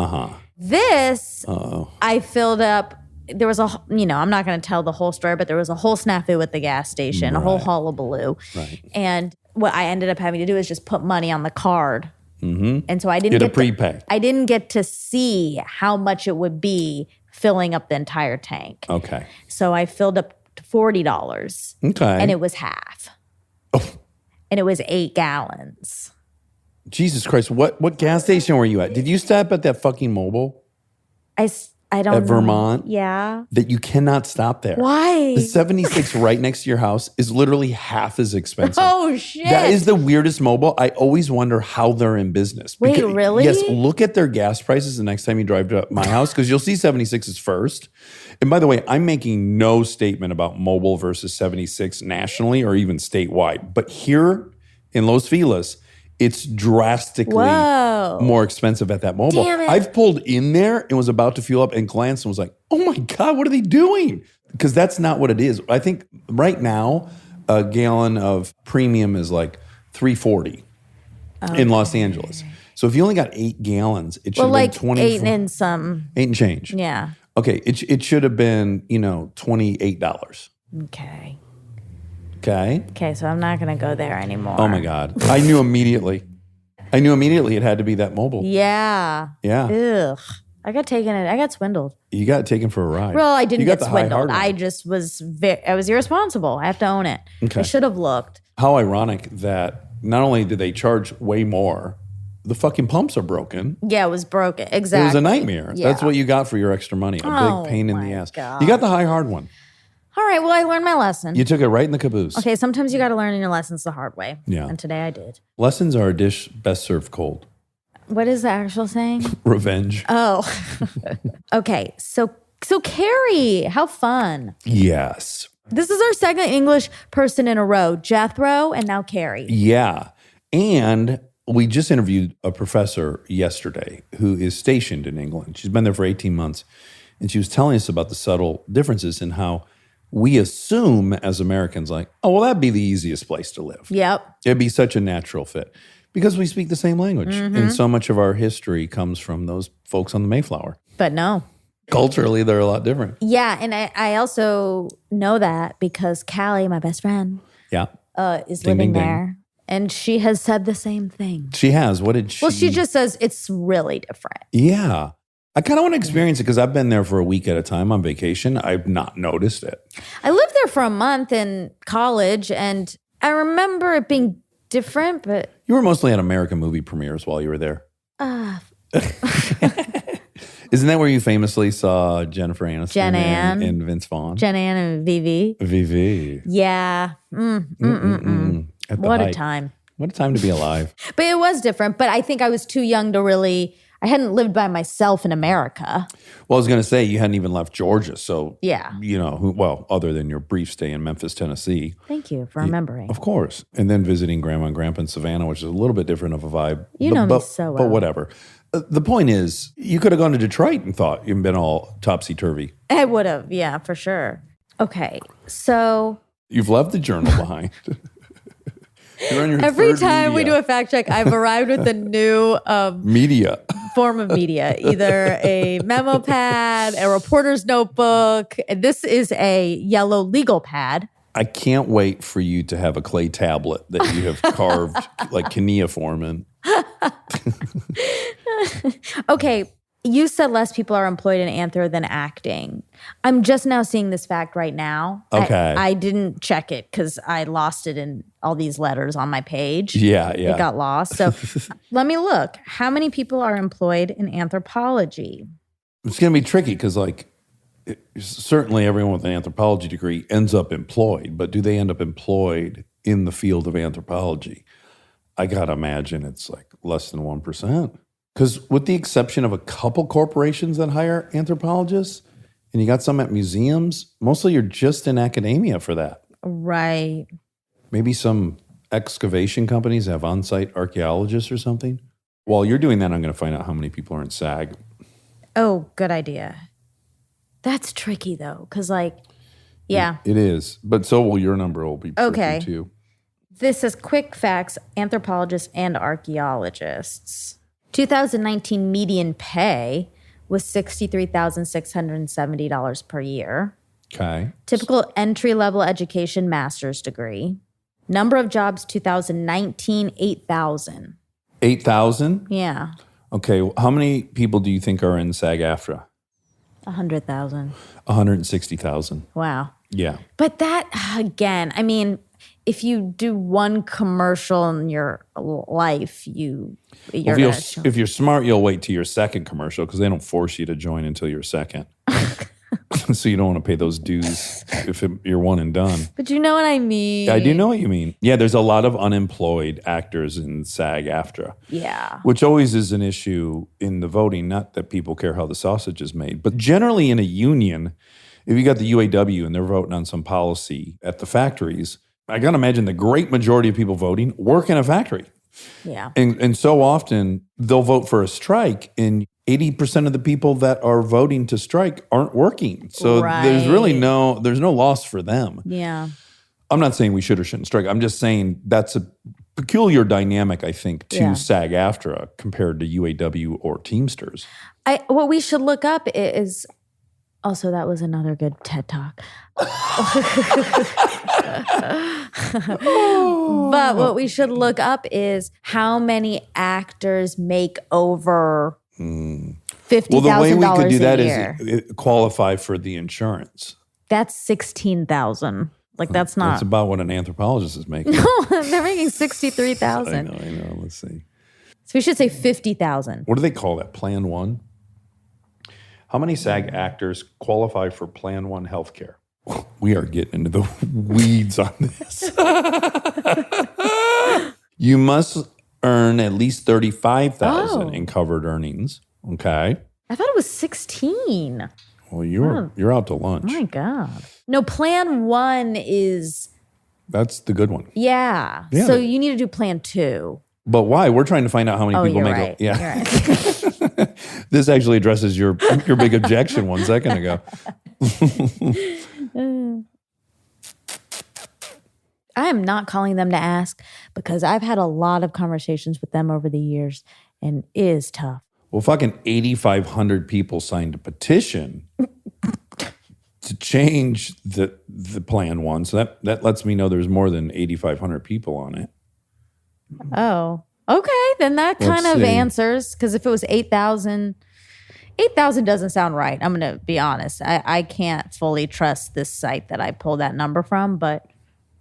This, I filled up. There was I'm not going to tell the whole story, but there was a whole snafu at the gas station, a whole hullabaloo. Right. And what I ended up having to do is just put money on the card. And so I didn't get a prepay. I didn't get to see how much it would be filling up the entire tank. Okay. So I filled up to $40. Okay. And it was half. And it was 8 gallons. Jesus Christ. What gas station were you at? Did you stop at that fucking Mobil? I don't at know. Vermont Yeah. that you cannot stop there. Why? The 76 right next to your house is literally half as expensive. Oh, shit. That is the weirdest mobile. I always wonder how they're in business. Wait, really? Yes, look at their gas prices the next time you drive to my house because you'll see 76s first. And by the way, I'm making no statement about mobile versus 76 nationally or even statewide. But here in Los Feliz, it's drastically Whoa. more expensive at that mobile. Damn it. I've pulled in there and was about to fuel up and glanced and was like, oh my God, what are they doing? Because that's not what it is. I think right now, a gallon of premium is like $3.40 in Los Angeles. So if you only got 8 gallons, it should Well, have like been 8 and some. 8 and change. Yeah. Okay, it should have been, $28. Okay. Okay. Okay, so I'm not going to go there anymore. Oh my God. I knew immediately. It had to be that mobile. Yeah. Yeah. Ugh. I got swindled. You got taken for a ride. Well, I didn't You got get the high swindled. hard one. I just was I was irresponsible. I have to own it. Okay. I should have looked. How ironic that not only did they charge way more, the fucking pumps are broken. Yeah, it was broken. Exactly. It was a nightmare. Yeah. That's what you got for your extra money. A Oh, big pain in my the ass. God. You got the high hard one. All right, well, I learned my lesson. You took it right in the caboose. Okay, sometimes you got to learn your lessons the hard way. Yeah. And today I did. Lessons are a dish best served cold. What is the actual saying? Revenge. Oh. Okay, so Carey, how fun. Yes. This is our second English person in a row, Jethro and now Carey. Yeah. And we just interviewed a professor yesterday who is stationed in England. She's been there for 18 months. And she was telling us about the subtle differences in how we assume as Americans, like, oh, well, that'd be the easiest place to live. Yep. It'd be such a natural fit because we speak the same language. And so much of our history comes from those folks on the Mayflower. But no. Culturally, they're a lot different. Yeah, and I also know that because Callie, my best friend, Yeah. is Ding, living ding, ding. there. And she has said the same thing. She has. What did she? Well, she just says it's really different. Yeah. I kind of want to experience it because I've been there for a week at a time on vacation. I've not noticed it. I lived there for a month in college, and I remember it being different, but You were mostly at American movie premieres while you were there. Isn't that where you famously saw Jennifer Aniston Jen Ann. and Vince Vaughn? Jen Ann and Vivi. VV. Yeah. At the What a height. time. What a time to be alive. But it was different. But I think I was too young to really, I hadn't lived by myself in America. Well, I was going to say you hadn't even left Georgia. So, Yeah. other than your brief stay in Memphis, Tennessee. Thank you for remembering. Of course. And then visiting Grandma and Grandpa in Savannah, which is a little bit different of a vibe. You know me so well. But whatever. The point is, you could have gone to Detroit and thought you'd been all topsy-turvy. I would have. Yeah, for sure. Okay. So You've left the journal behind. You're on your every third time we do media. a fact check, I've arrived with a new Media. form of media, either a memo pad, a reporter's notebook. And this is a yellow legal pad. I can't wait for you to have a clay tablet that you have carved like cuneiform in. Okay. You said less people are employed in anthro than acting. I'm just now seeing this fact right now. Okay. I didn't check it because I lost it in all these letters on my page. Yeah. It got lost. So let me look. How many people are employed in anthropology? It's going to be tricky because, certainly everyone with an anthropology degree ends up employed, but do they end up employed in the field of anthropology? I got to imagine it's like less than 1%. Because with the exception of a couple corporations that hire anthropologists, and you got some at museums, mostly you're just in academia for that. Right. Maybe some excavation companies have on-site archaeologists or something. While you're doing that, I'm going to find out how many people are in SAG. Oh, good idea. That's tricky though, because yeah. It is. But so will your number will be tricky Okay. too. This is quick facts, anthropologists and archaeologists. 2019 median pay was $63,670 per year. Okay. Typical entry-level education, master's degree. Number of jobs 2019, 8,000. 8,000? Yeah, Okay. How many people do you think are in SAG-AFTRA? 100,000. 160,000. Wow. Yeah. But that, again, I mean, if you do one commercial in your life, you're If you're smart, you'll wait till your second commercial because they don't force you to join until your second. So you don't want to pay those dues if you're one and done. But you know what I mean? I do know what you mean. Yeah, there's a lot of unemployed actors in SAG-AFTRA. Yeah. Which always is an issue in the voting, not that people care how the sausage is made. But generally in a union, if you got the UAW and they're voting on some policy at the factories, I got to imagine the great majority of people voting work in a factory. Yeah. And so often they'll vote for a strike and 80% of the people that are voting to strike aren't working. So there's really no loss for them. Yeah. I'm not saying we should or shouldn't strike. I'm just saying that's a peculiar dynamic, I think, to SAG-AFTRA compared to UAW or Teamsters. What we should look up is also, that was another good TED Talk. But what we should look up is how many actors make over $50,000 Well, the way we could do that year. is qualify for the insurance. That's $16,000. Like that's not. That's about what an anthropologist is making. No, they're making $63,000. I know. Let's see. So we should say 50,000. What do they call that? Plan One? How many SAG actors qualify for Plan One healthcare? We are getting into the weeds on this. You must earn at least $35,000 in covered earnings. Okay. I thought it was 16. Well, you're out to lunch. Oh my God. No, Plan One is. That's the good one. Yeah. Yeah. So you need to do Plan Two. But why? We're trying to find out how many people you're make right. it. Yeah. You're right. This actually addresses your big objection 1 second ago. I am not calling them to ask because I've had a lot of conversations with them over the years and it is tough. Well, fucking 8,500 people signed a petition to change the Plan One. So that lets me know there's more than 8,500 people on it. Oh, okay. Then that kind Let's of see. answers because if it was 8,000 doesn't sound right. I'm going to be honest. I can't fully trust this site that I pulled that number from, but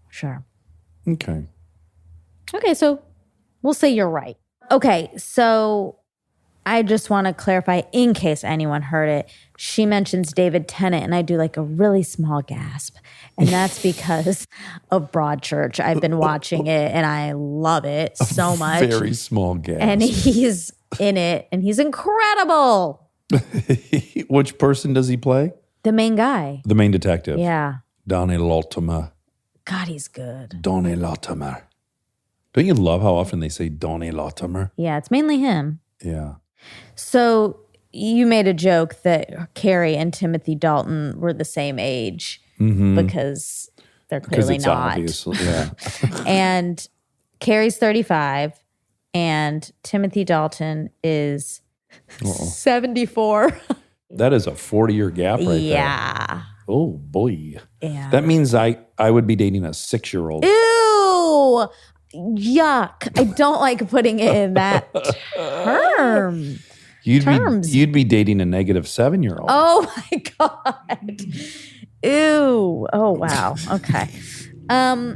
sure. Okay. Okay, so we'll say you're right. Okay, so I just want to clarify in case anyone heard it. She mentions David Tennant, and I do like a really small gasp. And that's because of Broadchurch. I've been watching it, and I love it so much. Very small gas. And he's in it, and he's incredible. Which person does he play? The main guy. The main detective. Yeah. Donnie Latimer. God, he's good. Donnie Latimer. Don't you love how often they say Donnie Latimer? Yeah, it's mainly him. Yeah. So you made a joke that Carey and Timothy Dalton were the same age because they're clearly it's not. obvious. Yeah. And Carey's 35 and Timothy Dalton is 74. That is a 40-year gap right there. Yeah. Oh, boy. Yeah. That means I would be dating a 6-year-old. Ew. Yuck. I don't like putting it in that term. You'd be dating a negative 7-year-old. Oh my God. Ew. Oh, wow. Okay. I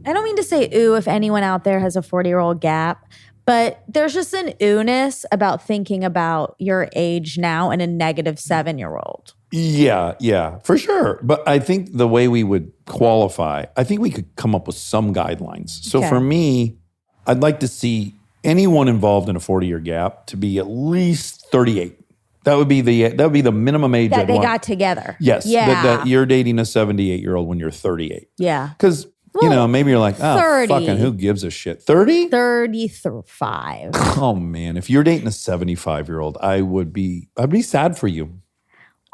don't mean to say ooh if anyone out there has a 40-year-old gap, but there's just an oohness about thinking about your age now and a negative 7-year-old. Yeah, for sure. But I think the way we would qualify, I think we could come up with some guidelines. So Okay. for me, I'd like to see anyone involved in a 40-year gap to be at least 38. That would be the minimum age That I'd they want. got together. Yes, Yeah. that you're dating a 78-year-old when you're 38. Yeah. Because, maybe you're like, oh, 30. fucking who gives a shit? 30? 35. Oh, man. If you're dating a 75-year-old, I'd be sad for you.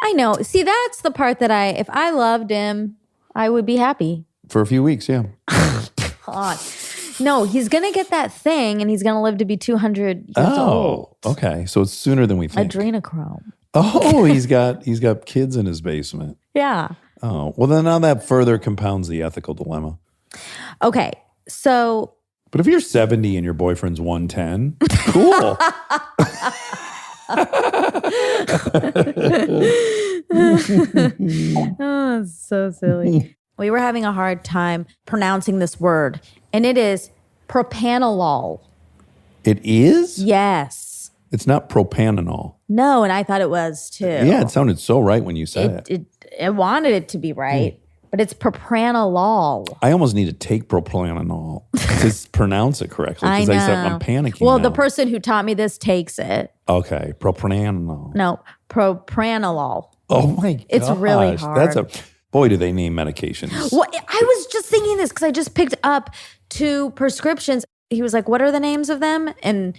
I know. See, that's the part that if I loved him, I would be happy. For a few weeks, yeah. God. No, he's going to get that thing and he's going to live to be 200 years old. Okay. So it's sooner than we think. Adrenochrome. Oh, he's got kids in his basement. Yeah. Oh, well, then now that further compounds the ethical dilemma. Okay. So But if you're 70 and your boyfriend's 110, cool. oh, it's so silly. We were having a hard time pronouncing this word, and it is propanolol. It is? Yes. It's not propanol. No, and I thought it was too. Yeah, it sounded so right when you said it. I wanted it to be right, but it's propranolol. I almost need to take propranolol to pronounce it correctly I because know. I'm panicking. Well, now. the person who taught me this takes it. Okay, propranolol. No, propranolol. Oh my god, It's really hard. Boy, do they name medications. Well, I was just thinking this because I just picked up 2 prescriptions. He was like, "What are the names of them?" And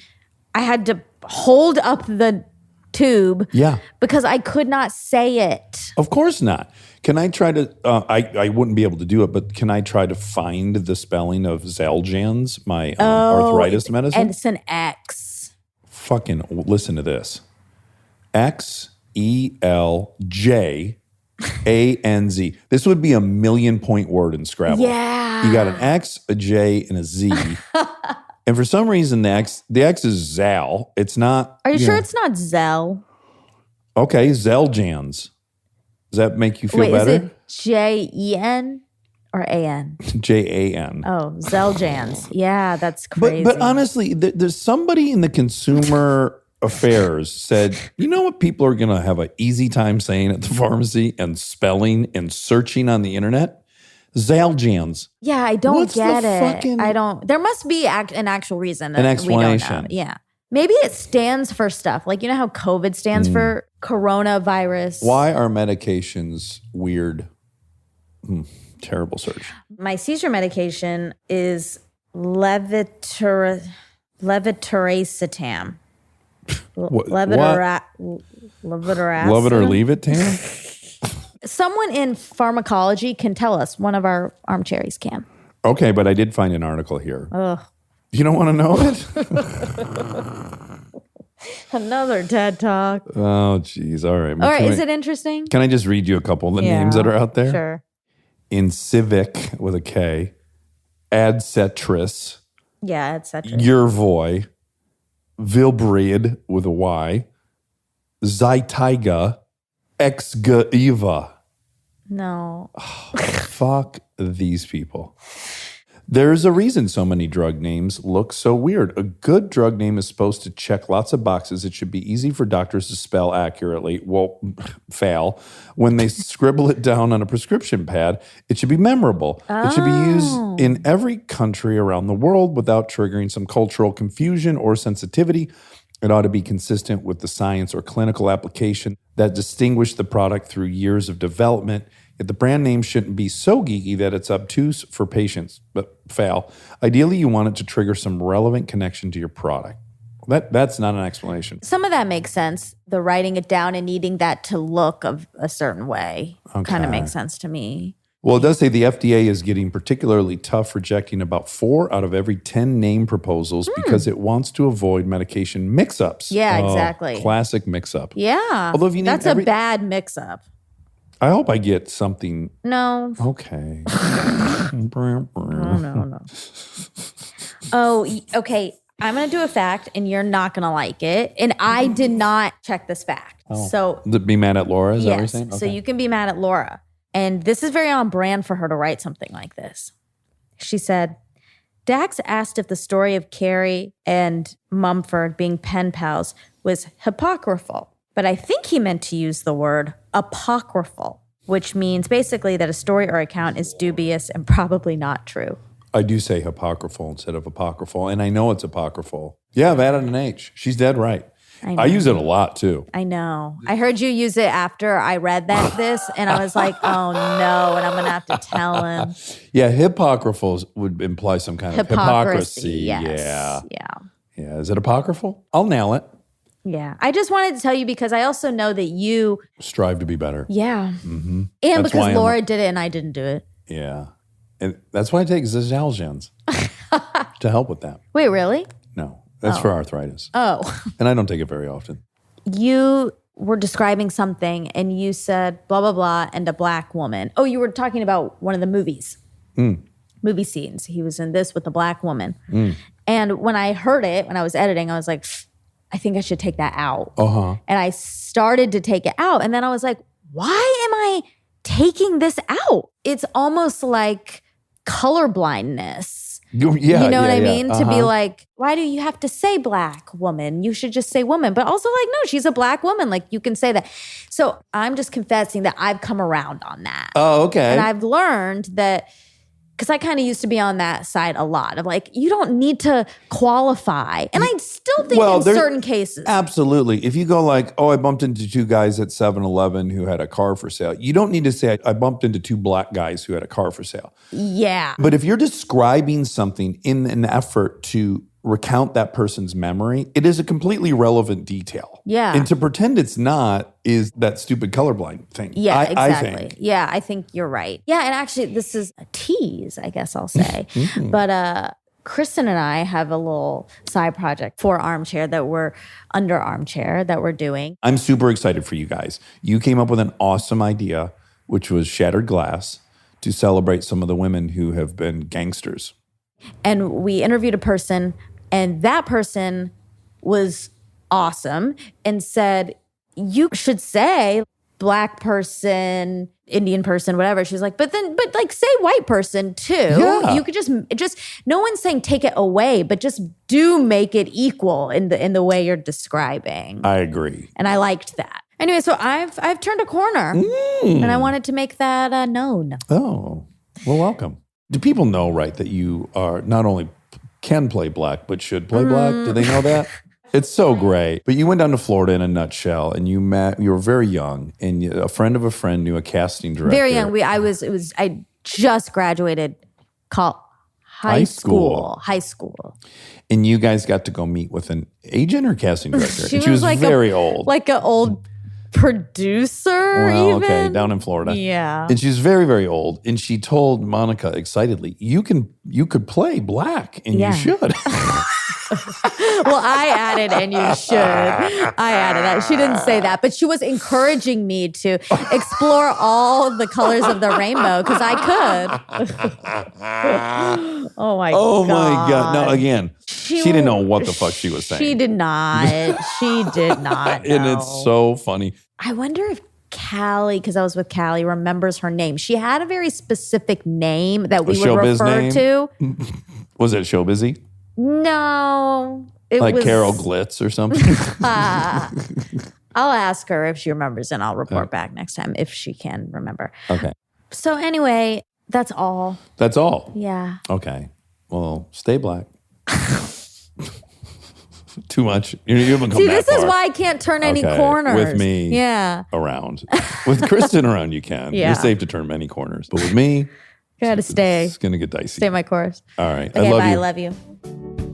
I had to hold up the tube. Yeah. Because I could not say it. Of course not. Can I try to? I wouldn't be able to do it, but can I try to find the spelling of Xeljanz, my arthritis medicine? And it's an X. Fucking listen to this. XELJANZ. This would be a 1,000,000-point word in Scrabble. Yeah. You got an X, a J, and a Z. And for some reason, the X is Zal. It's not. Are you sure know. it's not Zell? Okay, Xeljanz. Does that make you feel Wait, better? is it Jen or AN? JAN. Oh, Xeljanz. Yeah, that's crazy. But honestly, there's somebody in the consumer affairs said, you know what people are going to have an easy time saying at the pharmacy and spelling and searching on the internet? Xeljanz. Yeah, I don't What's get the it. fucking- I don't. There must be an actual reason. That An We don't know. explanation. Yeah. Maybe it stands for stuff. Like, you know how COVID stands for coronavirus? Why are medications weird? Terrible search. My seizure medication is levetiracetam. What? Levetiracetam. Love it or leave it, Tam? Someone in pharmacology can tell us. One of our armchairies can. Okay, but I did find an article here. Ugh. You don't want to know it? Another TED Talk. Oh, geez. All right. All right. Is it interesting? Can I just read you a couple of the names that are out there? Sure. In Civic with a K, Adcetris, Yeah, etc. Yervoy, Vilbreed with a Y, Zytiga, Exgaiva. No. Fuck these people. There's a reason so many drug names look so weird. A good drug name is supposed to check lots of boxes. It should be easy for doctors to spell accurately. Well, fail. When they scribble it down on a prescription pad, it should be memorable. It should be used in every country around the world without triggering some cultural confusion or sensitivity. It ought to be consistent with the science or clinical application that distinguish the product through years of development. Yet the brand name shouldn't be so geeky that it's obtuse for patients, but fail. Ideally, you want it to trigger some relevant connection to your product. That's not an explanation. Some of that makes sense. The writing it down and needing that to look of a certain way kind of makes sense to me. Well, it does say the FDA is getting particularly tough, rejecting about 4 out of every 10 name proposals because it wants to avoid medication mix-ups. Yeah, Oh, exactly. Classic mix-up. Yeah. Although if you name That's a bad mix-up. I hope I get something. No. Okay. No. Okay. I'm going to do a fact and you're not going to like it. And I did not check this fact. So, Be mad at Laura, is that what you're yes. saying? So you can be mad at Laura. And this is very on brand for her to write something like this. She said, Dax asked if the story of Carey and Mumford being pen pals was apocryphal. But I think he meant to use the word apocryphal, which means basically that a story or account is dubious and probably not true. I do say apocryphal instead of apocryphal, and I know it's apocryphal. Yeah, I've added an H. She's dead right. I use it a lot too. I know. I heard you use it after I read this, and I was like, oh no, and I'm going to have to tell him. Yeah, hypocrifal would imply some kind of hypocrisy. Yes. Yeah. Is it apocryphal? I'll nail it. Yeah. I just wanted to tell you because I also know that you. Strive to be better. Yeah. Mm-hmm. And That's because why Laura did it and I didn't do it. Yeah. And that's why I take Xeljanz to help with that. Wait, really? No, that's for arthritis. Oh. And I don't take it very often. You were describing something and you said blah, blah, blah, and a black woman. Oh, you were talking about one of the movies. Movie scenes. He was in this with a black woman. And when I heard it, when I was editing, I was like, I think I should take that out. And I started to take it out. And then I was like, why am I taking this out. It's almost like color blindness. Yeah, You know what I yeah. mean? To be like, why do you have to say black woman? You should just say woman. But also like, no, she's a black woman. Like you can say that. So I'm just confessing that I've come around on that. Oh, okay. And I've learned that, because I kind of used to be on that side a lot of like, you don't need to qualify. And I still think in there's- certain cases. Absolutely. If you go like, oh, I bumped into two guys at 7-Eleven who had a car for sale, you don't need to say, I bumped into two black guys who had a car for sale. Yeah. But if you're describing something in an effort to recount that person's memory, it is a completely relevant detail. Yeah. And to pretend it's not is that stupid colorblind thing. Yeah, I exactly. think. Yeah, I think you're right. Yeah, and actually, this is a tease, I guess I'll say. But Kristen and I have a little side project for Armchair that we're under Armchair that we're doing. I'm super excited for you guys. You came up with an awesome idea, which was Shattered Glass, to celebrate some of the women who have been gangsters. And we interviewed a person, and that person was awesome and said, you should say black person, Indian person, whatever. She's like, but like say white person too. Yeah. You could just no one's saying take it away, but just do make it equal in the way you're describing. I agree. And I liked that. Anyway, so I've turned a corner and I wanted to make that known. Oh, well, welcome. Do people know, right, that you are not only can play black, but should play black? Do they know that? It's so great. But you went down to Florida in a nutshell, and you were very young, and a friend of a friend knew a casting director. Very young. I just graduated high school. And you guys got to go meet with an agent or casting director. She And she was like very old. Like an old producer Well, even. okay, down in Florida. Yeah. And she's very, very old. And she told Monica excitedly, you could play black and Yeah. you should. Well, I added, and you should. I added that. She didn't say that, but she was encouraging me to explore all the colors of the rainbow because I could. Oh my Oh God. my God. No, again, she didn't know what the fuck she was saying. She did not. She did not. And know. it's so funny. I wonder if Callie, because I was with Callie, remembers her name. She had a very specific name that we would showbiz refer name? to. Was it show busy? No. It Like was, Carol Glitz or something? I'll ask her if she remembers and I'll report back next time if she can remember. Okay. So anyway, that's all. That's all. Yeah. Okay. Well, stay black. Too much. You haven't come See, that this is far. why I can't turn any Okay, corners. with me. Yeah. Around. With Kristen around, you can. Yeah. You're safe to turn many corners. But with me, Gotta stay. it's going to get dicey. Stay my course. All right. Okay, I love bye. you. I love you.